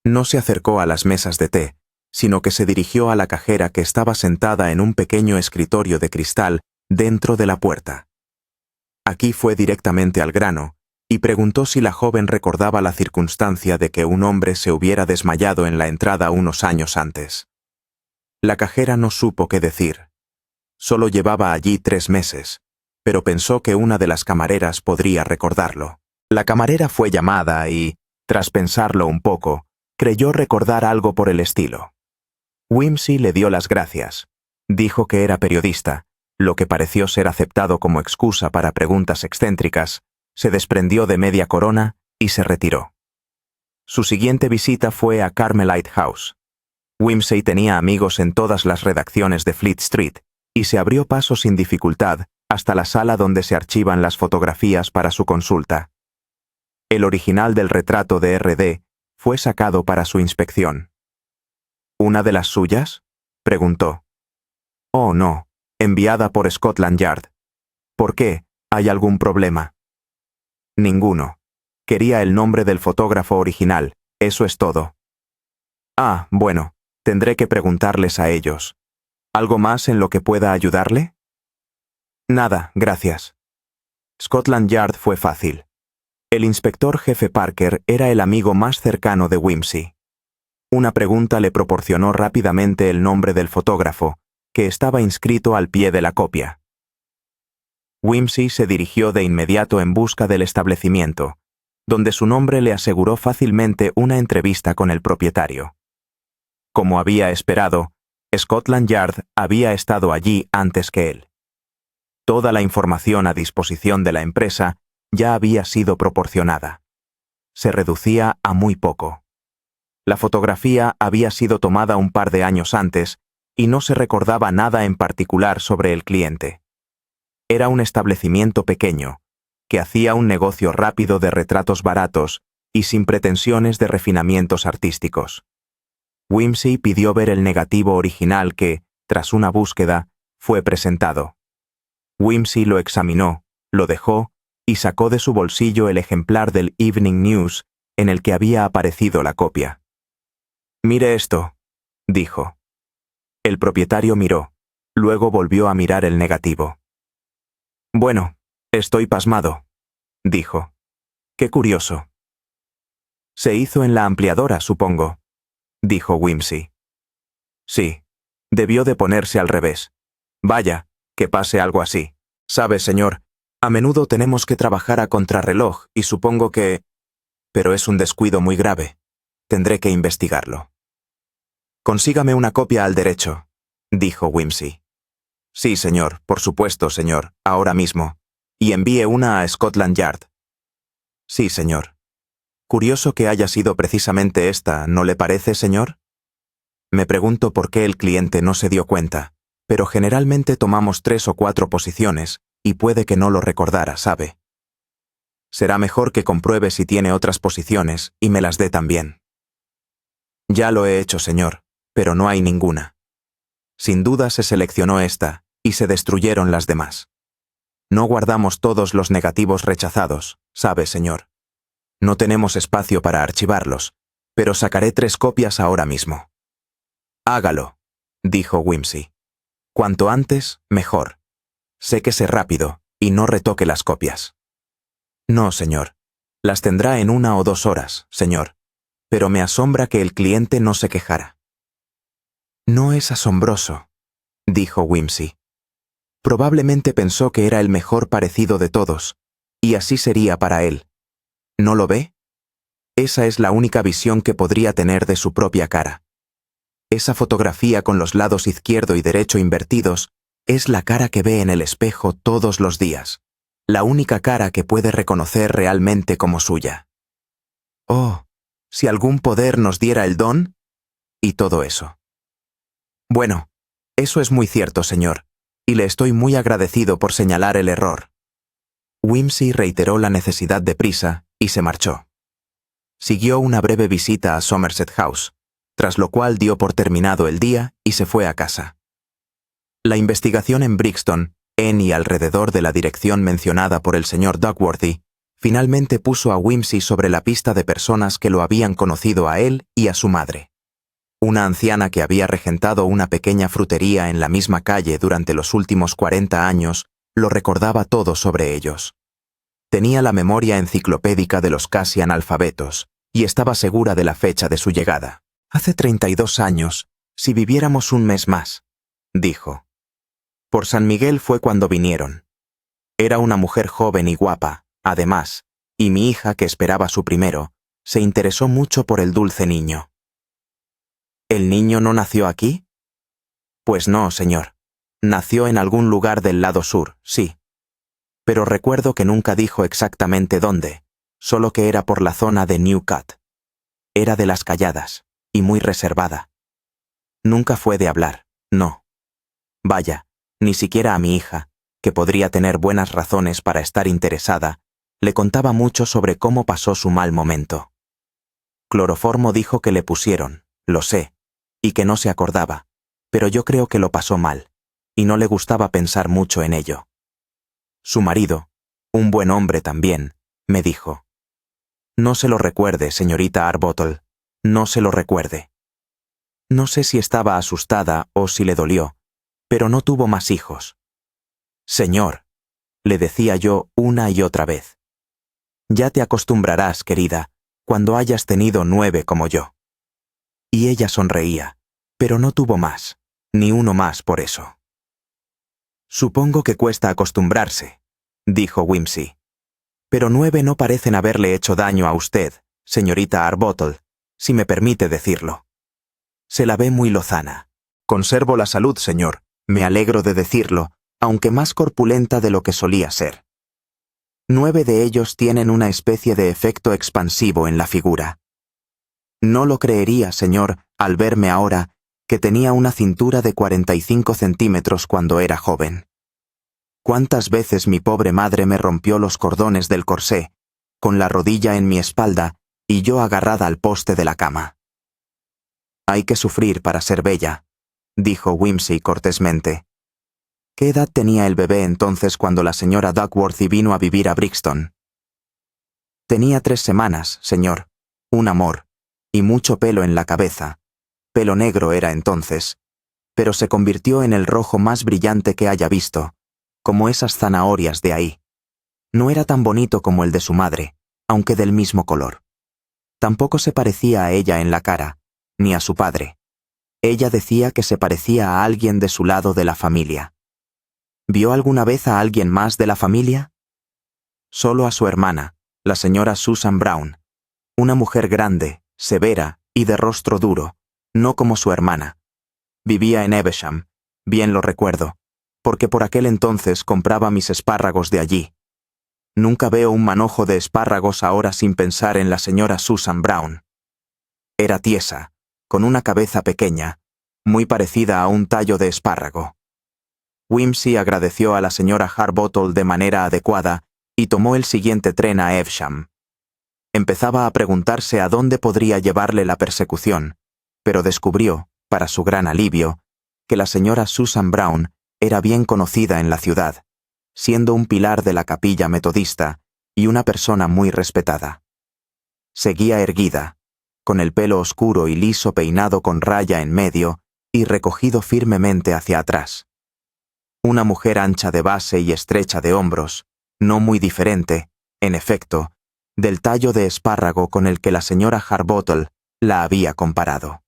[SPEAKER 1] No se acercó a las mesas de té, sino que se dirigió a la cajera que estaba sentada en un pequeño escritorio de cristal dentro de la puerta. Aquí fue directamente al grano y preguntó si la joven recordaba la circunstancia de que un hombre se hubiera desmayado en la entrada unos años antes. La cajera no supo qué decir. Solo llevaba allí 3 meses, pero pensó que una de las camareras podría recordarlo. La camarera fue llamada y, tras pensarlo un poco, creyó recordar algo por el estilo. Wimsey le dio las gracias. Dijo que era periodista, lo que pareció ser aceptado como excusa para preguntas excéntricas, se desprendió de media corona y se retiró. Su siguiente visita fue a Carmelite House. Wimsey tenía amigos en todas las redacciones de Fleet Street y se abrió paso sin dificultad hasta la sala donde se archivan las fotografías para su consulta. El original del retrato de R.D. fue sacado para su inspección. ¿Una de las suyas?, preguntó. Oh, no, enviada por Scotland Yard. ¿Por qué? ¿Hay algún problema? Ninguno. Quería el nombre del fotógrafo original, eso es todo. Ah, bueno, tendré que preguntarles a ellos. ¿Algo más en lo que pueda ayudarle? Nada, gracias. Scotland Yard fue fácil. El inspector jefe Parker era el amigo más cercano de Wimsey. Una pregunta le proporcionó rápidamente el nombre del fotógrafo, que estaba inscrito al pie de la copia. Wimsey se dirigió de inmediato en busca del establecimiento, donde su nombre le aseguró fácilmente una entrevista con el propietario. Como había esperado, Scotland Yard había estado allí antes que él. Toda la información a disposición de la empresa ya había sido proporcionada. Se reducía a muy poco. La fotografía había sido tomada un par de años antes y no se recordaba nada en particular sobre el cliente. Era un establecimiento pequeño, que hacía un negocio rápido de retratos baratos y sin pretensiones de refinamientos artísticos. Wimsey pidió ver el negativo original que, tras una búsqueda, fue presentado. Wimsey lo examinó, lo dejó y sacó de su bolsillo el ejemplar del Evening News en el que había aparecido la copia. «Mire esto», dijo. El propietario miró, luego volvió a mirar el negativo. «Bueno, estoy pasmado», dijo. «Qué curioso». «Se hizo en la ampliadora, supongo», dijo Wimsey. «Sí, debió de ponerse al revés. Vaya, que pase algo así. Sabe, señor, a menudo tenemos que trabajar a contrarreloj y supongo que... Pero es un descuido muy grave. Tendré que investigarlo». «Consígame una copia al derecho», dijo Wimsey. «Sí, señor, por supuesto, señor, ahora mismo. Y envíe una a Scotland Yard». «Sí, señor». «Curioso que haya sido precisamente esta, ¿no le parece, señor?» Me pregunto por qué el cliente no se dio cuenta, pero generalmente tomamos 3 o 4 posiciones, y puede que no lo recordara, ¿sabe? Será mejor que compruebe si tiene otras posiciones y me las dé también. Ya lo he hecho, señor, pero no hay ninguna. Sin duda se seleccionó esta, y se destruyeron las demás. No guardamos todos los negativos rechazados, ¿sabe, señor? No tenemos espacio para archivarlos, pero sacaré 3 copias ahora mismo. Hágalo, dijo Wimsey. Cuanto antes, mejor. Séquese rápido y no retoque las copias. No, señor. Las tendrá en 1 o 2 horas, señor. Pero me asombra que el cliente no se quejara. No es asombroso, dijo Wimsey. Probablemente pensó que era el mejor parecido de todos, y así sería para él. ¿No lo ve? Esa es la única visión que podría tener de su propia cara. Esa fotografía con los lados izquierdo y derecho invertidos es la cara que ve en el espejo todos los días, la única cara que puede reconocer realmente como suya. Oh, si algún poder nos diera el don, y todo eso. Bueno, eso es muy cierto, señor, y le estoy muy agradecido por señalar el error. Wimsey reiteró la necesidad de prisa y se marchó. Siguió una breve visita a Somerset House, tras lo cual dio por terminado el día y se fue a casa. La investigación en Brixton, en y alrededor de la dirección mencionada por el señor Duckworthy, finalmente puso a Wimsey sobre la pista de personas que lo habían conocido a él y a su madre. Una anciana que había regentado una pequeña frutería en la misma calle durante los últimos 40 años lo recordaba todo sobre ellos. Tenía la memoria enciclopédica de los casi analfabetos y estaba segura de la fecha de su llegada. Hace 32 años, si viviéramos un mes más, dijo. Por San Miguel fue cuando vinieron. Era una mujer joven y guapa, además, y mi hija, que esperaba su primero, se interesó mucho por el dulce niño. ¿El niño no nació aquí? Pues no, señor. Nació en algún lugar del lado sur, sí. Pero recuerdo que nunca dijo exactamente dónde, solo que era por la zona de Newcat. Era de las calladas, y muy reservada. Nunca fue de hablar, no. Vaya, ni siquiera a mi hija, que podría tener buenas razones para estar interesada, le contaba mucho sobre cómo pasó su mal momento. Cloroformo dijo que le pusieron, lo sé, y que no se acordaba, pero yo creo que lo pasó mal, y no le gustaba pensar mucho en ello. Su marido, un buen hombre también, me dijo: «No se lo recuerde, señorita Arbottle, no se lo recuerde». No sé si estaba asustada o si le dolió, pero no tuvo más hijos. «Señor», le decía yo una y otra vez, «ya te acostumbrarás, querida, cuando hayas tenido 9 como yo». Y ella sonreía, pero no tuvo más, ni uno más por eso. «Supongo que cuesta acostumbrarse», dijo Wimsey. «Pero 9 no parecen haberle hecho daño a usted, señorita Arbottle, si me permite decirlo. Se la ve muy lozana. Conservo la salud, señor, me alegro de decirlo, aunque más corpulenta de lo que solía ser. 9 de ellos tienen una especie de efecto expansivo en la figura. No lo creería, señor, al verme ahora, que tenía una cintura de 45 centímetros cuando era joven. ¿Cuántas veces mi pobre madre me rompió los cordones del corsé, con la rodilla en mi espalda y yo agarrada al poste de la cama? «Hay que sufrir para ser bella», dijo Wimsey cortésmente. «¿Qué edad tenía el bebé entonces cuando la señora Duckworthy vino a vivir a Brixton?» «Tenía 3 semanas, señor. Un amor. Y mucho pelo en la cabeza. Pelo negro era entonces. Pero se convirtió en el rojo más brillante que haya visto, como esas zanahorias de ahí. No era tan bonito como el de su madre, aunque del mismo color. Tampoco se parecía a ella en la cara, ni a su padre. Ella decía que se parecía a alguien de su lado de la familia». «¿Vio alguna vez a alguien más de la familia?» «Solo a su hermana, la señora Susan Brown, una mujer grande, severa y de rostro duro, no como su hermana. Vivía en Evesham, bien lo recuerdo, porque por aquel entonces compraba mis espárragos de allí. Nunca veo un manojo de espárragos ahora sin pensar en la señora Susan Brown. Era tiesa, con una cabeza pequeña, muy parecida a un tallo de espárrago». Wimsey agradeció a la señora Harbottle de manera adecuada y tomó el siguiente tren a Evesham. Empezaba a preguntarse a dónde podría llevarle la persecución, pero descubrió, para su gran alivio, que la señora Susan Brown era bien conocida en la ciudad, siendo un pilar de la capilla metodista y una persona muy respetada. Seguía erguida, con el pelo oscuro y liso peinado con raya en medio y recogido firmemente hacia atrás. Una mujer ancha de base y estrecha de hombros, no muy diferente, en efecto, del tallo de espárrago con el que la señora Harbottle la había comparado.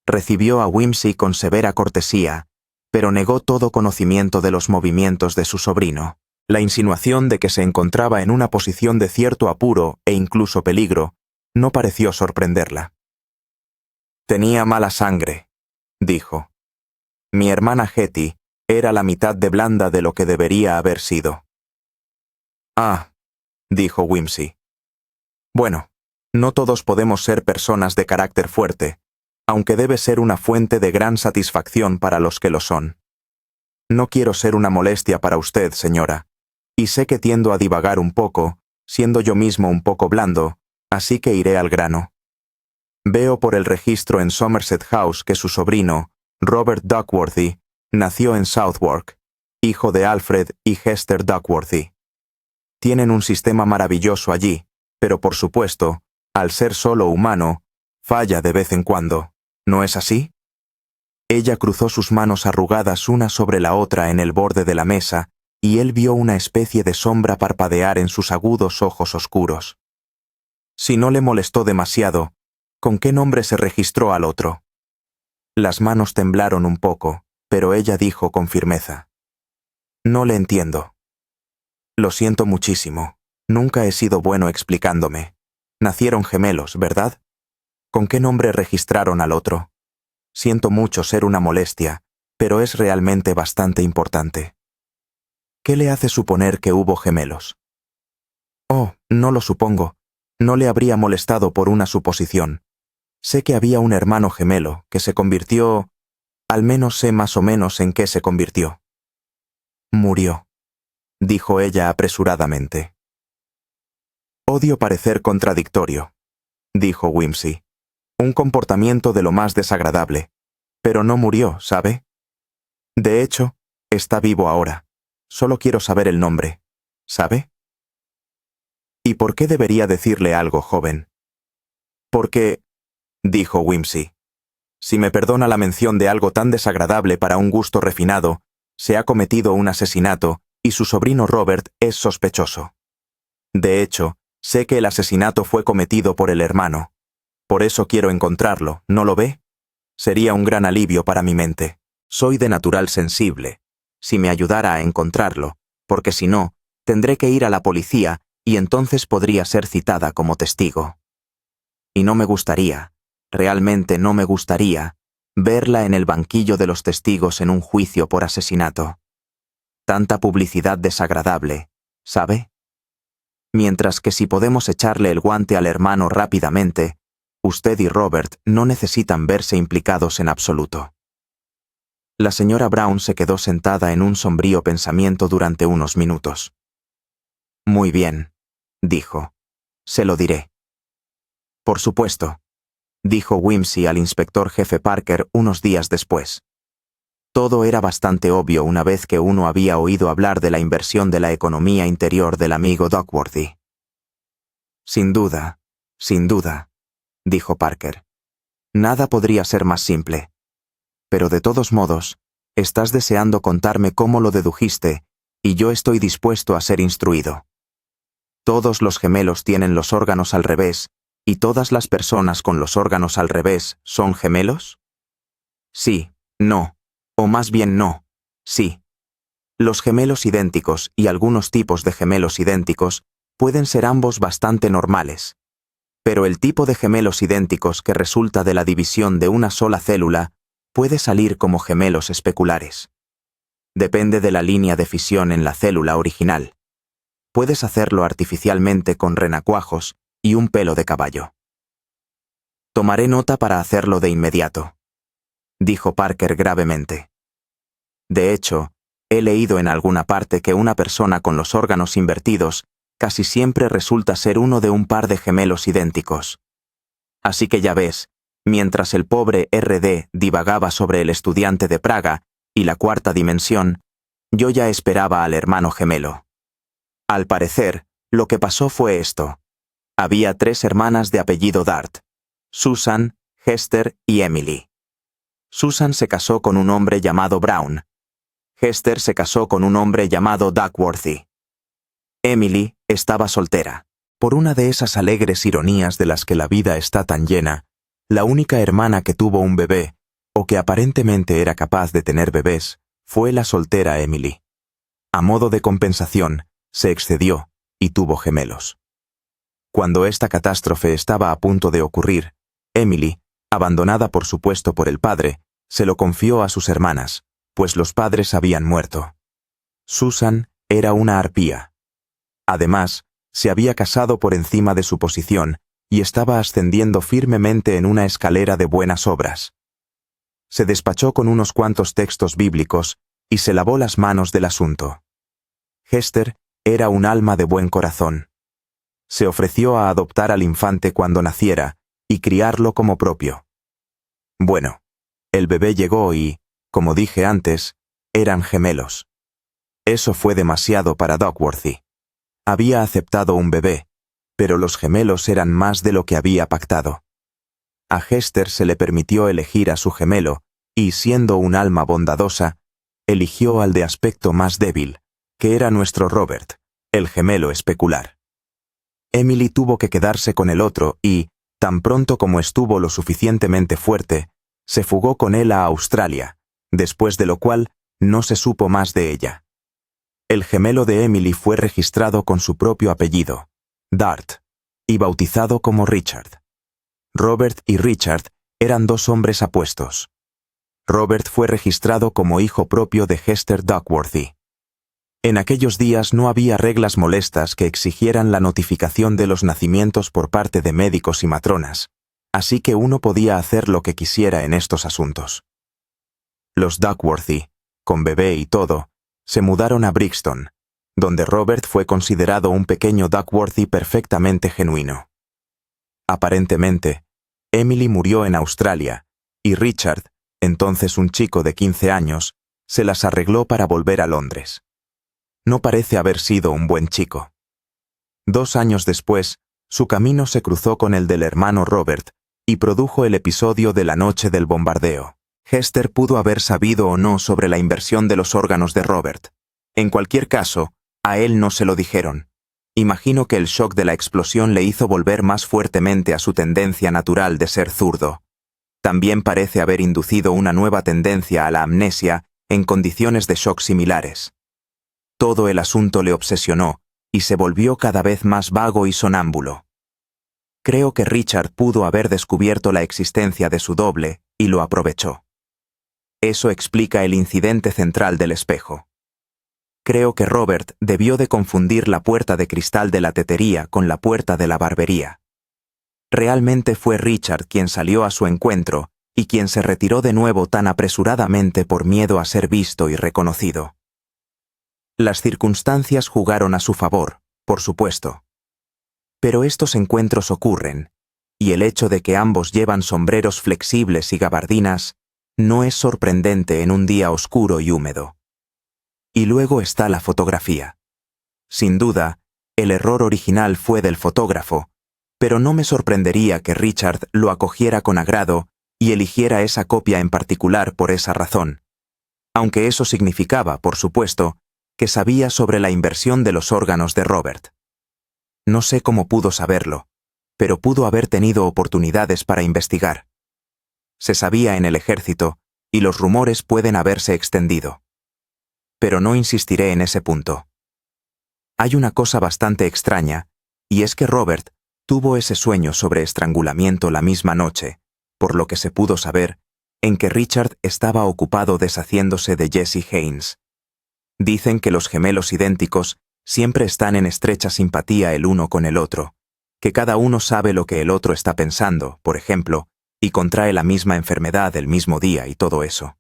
[SPEAKER 1] Recibió a Wimsey con severa cortesía, pero negó todo conocimiento de los movimientos de su sobrino. La insinuación de que se encontraba en una posición de cierto apuro e incluso peligro no pareció sorprenderla. «Tenía mala sangre», dijo. «Mi hermana Hetty era la mitad de blanda de lo que debería haber sido». «Ah», dijo Wimsey. «Bueno, no todos podemos ser personas de carácter fuerte, aunque debe ser una fuente de gran satisfacción para los que lo son. No quiero ser una molestia para usted, señora, y sé que tiendo a divagar un poco, siendo yo mismo un poco blando, así que iré al grano. Veo por el registro en Somerset House que su sobrino, Robert Duckworthy, nació en Southwark, hijo de Alfred y Hester Duckworthy. Tienen un sistema maravilloso allí, pero por supuesto, al ser solo humano, falla de vez en cuando, ¿no es así?» Ella cruzó sus manos arrugadas una sobre la otra en el borde de la mesa, y él vio una especie de sombra parpadear en sus agudos ojos oscuros. Si no le molestó demasiado, ¿con qué nombre se registró al otro? Las manos temblaron un poco, pero ella dijo con firmeza: No le entiendo. Lo siento muchísimo. Nunca he sido bueno explicándome. Nacieron gemelos, ¿verdad? ¿Con qué nombre registraron al otro? Siento mucho ser una molestia, pero es realmente bastante importante. ¿Qué le hace suponer que hubo gemelos? Oh, no lo supongo. No le habría molestado por una suposición. Sé que había un hermano gemelo que se convirtió... Al menos sé más o menos en qué se convirtió. Murió, dijo ella apresuradamente. Odio parecer contradictorio, dijo Wimsey. Un comportamiento de lo más desagradable. Pero no murió, ¿sabe? De hecho, está vivo ahora. Solo quiero saber el nombre. ¿Sabe? ¿Y por qué debería decirle algo, joven? Porque, dijo Wimsey, si me perdona la mención de algo tan desagradable para un gusto refinado, se ha cometido un asesinato y su sobrino Robert es sospechoso. De hecho, sé que el asesinato fue cometido por el hermano. Por eso quiero encontrarlo, ¿no lo ve? Sería un gran alivio para mi mente. Soy de natural sensible. Si me ayudara a encontrarlo, porque si no, tendré que ir a la policía y entonces podría ser citada como testigo. Y no me gustaría, realmente no me gustaría, verla en el banquillo de los testigos en un juicio por asesinato. Tanta publicidad desagradable, ¿sabe? Mientras que si podemos echarle el guante al hermano rápidamente, usted y Robert no necesitan verse implicados en absoluto. La señora Brown se quedó sentada en un sombrío pensamiento durante unos minutos. Muy bien, dijo. Se lo diré. Por supuesto, dijo Wimsey al inspector jefe Parker unos días después. Todo era bastante obvio una vez que uno había oído hablar de la inversión de la economía interior del amigo Duckworthy. Sin duda, dijo Parker. Nada podría ser más simple. Pero de todos modos, estás deseando contarme cómo lo dedujiste, y yo estoy dispuesto a ser instruido. Todos los gemelos tienen los órganos al revés, ¿y todas las personas con los órganos al revés son gemelos? Sí, no, o más bien no, sí. Los gemelos idénticos y algunos tipos de gemelos idénticos pueden ser ambos bastante normales. Pero el tipo de gemelos idénticos que resulta de la división de una sola célula puede salir como gemelos especulares. Depende de la línea de fisión en la célula original. Puedes hacerlo artificialmente con renacuajos y un pelo de caballo. Tomaré nota para hacerlo de inmediato, dijo Parker gravemente. De hecho, he leído en alguna parte que una persona con los órganos invertidos casi siempre resulta ser uno de un par de gemelos idénticos. Así que ya ves, mientras el pobre R.D. divagaba sobre el estudiante de Praga y la cuarta dimensión, yo ya esperaba al hermano gemelo. Al parecer, lo que pasó fue esto. Había 3 hermanas de apellido Dart: Susan, Hester y Emily. Susan se casó con un hombre llamado Brown. Hester se casó con un hombre llamado Duckworthy. Emily estaba soltera. Por una de esas alegres ironías de las que la vida está tan llena, la única hermana que tuvo un bebé, o que aparentemente era capaz de tener bebés, fue la soltera Emily. A modo de compensación, se excedió y tuvo gemelos. Cuando esta catástrofe estaba a punto de ocurrir, Emily, abandonada por supuesto por el padre, se lo confió a sus hermanas, pues los padres habían muerto. Susan era una arpía. Además, se había casado por encima de su posición y estaba ascendiendo firmemente en una escalera de buenas obras. Se despachó con unos cuantos textos bíblicos y se lavó las manos del asunto. Hester era un alma de buen corazón. Se ofreció a adoptar al infante cuando naciera y criarlo como propio. Bueno, el bebé llegó y, como dije antes, eran gemelos. Eso fue demasiado para Duckworthy. Había aceptado un bebé, pero los gemelos eran más de lo que había pactado. A Hester se le permitió elegir a su gemelo y, siendo un alma bondadosa, eligió al de aspecto más débil, que era nuestro Robert, el gemelo especular. Emily tuvo que quedarse con el otro y, tan pronto como estuvo lo suficientemente fuerte, se fugó con él a Australia, después de lo cual no se supo más de ella. El gemelo de Emily fue registrado con su propio apellido, Dart, y bautizado como Richard. Robert y Richard eran dos hombres apuestos. Robert fue registrado como hijo propio de Hester Duckworthy. En aquellos días no había reglas molestas que exigieran la notificación de los nacimientos por parte de médicos y matronas, así que uno podía hacer lo que quisiera en estos asuntos. Los Duckworthy, con bebé y todo, se mudaron a Brixton, donde Robert fue considerado un pequeño Duckworthy perfectamente genuino. Aparentemente, Emily murió en Australia, y Richard, entonces un chico de 15 años, se las arregló para volver a Londres. No parece haber sido un buen chico. 2 años después, su camino se cruzó con el del hermano Robert y produjo el episodio de la noche del bombardeo. Hester pudo haber sabido o no sobre la inversión de los órganos de Robert. En cualquier caso, a él no se lo dijeron. Imagino que el shock de la explosión le hizo volver más fuertemente a su tendencia natural de ser zurdo. También parece haber inducido una nueva tendencia a la amnesia en condiciones de shock similares. Todo el asunto le obsesionó y se volvió cada vez más vago y sonámbulo. Creo que Richard pudo haber descubierto la existencia de su doble y lo aprovechó. Eso explica el incidente central del espejo. Creo que Robert debió de confundir la puerta de cristal de la tetería con la puerta de la barbería. Realmente fue Richard quien salió a su encuentro y quien se retiró de nuevo tan apresuradamente por miedo a ser visto y reconocido. Las circunstancias jugaron a su favor, por supuesto. Pero estos encuentros ocurren, y el hecho de que ambos llevan sombreros flexibles y gabardinas no es sorprendente en un día oscuro y húmedo. Y luego está la fotografía. Sin duda, el error original fue del fotógrafo, pero no me sorprendería que Richard lo acogiera con agrado y eligiera esa copia en particular por esa razón, aunque eso significaba, por supuesto, que sabía sobre la inversión de los órganos de Robert. No sé cómo pudo saberlo, pero pudo haber tenido oportunidades para investigar. Se sabía en el ejército, y los rumores pueden haberse extendido. Pero no insistiré en ese punto. Hay una cosa bastante extraña, y es que Robert tuvo ese sueño sobre estrangulamiento la misma noche, por lo que se pudo saber, en que Richard estaba ocupado deshaciéndose de Jesse Haynes. Dicen que los gemelos idénticos siempre están en estrecha simpatía el uno con el otro, que cada uno sabe lo que el otro está pensando, por ejemplo, y contrae la misma enfermedad el mismo día y todo eso.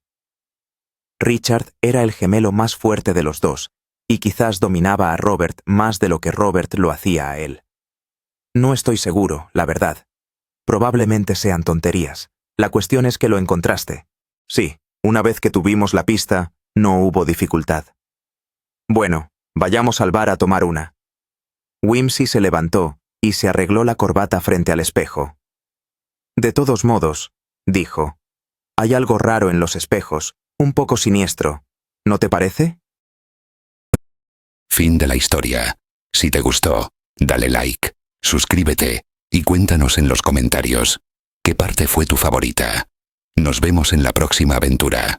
[SPEAKER 1] Richard era el gemelo más fuerte de los dos, y quizás dominaba a Robert más de lo que Robert lo hacía a él. No estoy seguro, la verdad. Probablemente sean tonterías. La cuestión es que lo encontraste. Sí, una vez que tuvimos la pista, no hubo dificultad. Bueno, vayamos al bar a tomar una. Wimsey se levantó y se arregló la corbata frente al espejo. De todos modos, dijo, hay algo raro en los espejos, un poco siniestro, ¿no te parece?
[SPEAKER 2] Fin de la historia. Si te gustó, dale like, suscríbete y cuéntanos en los comentarios qué parte fue tu favorita. Nos vemos en la próxima aventura.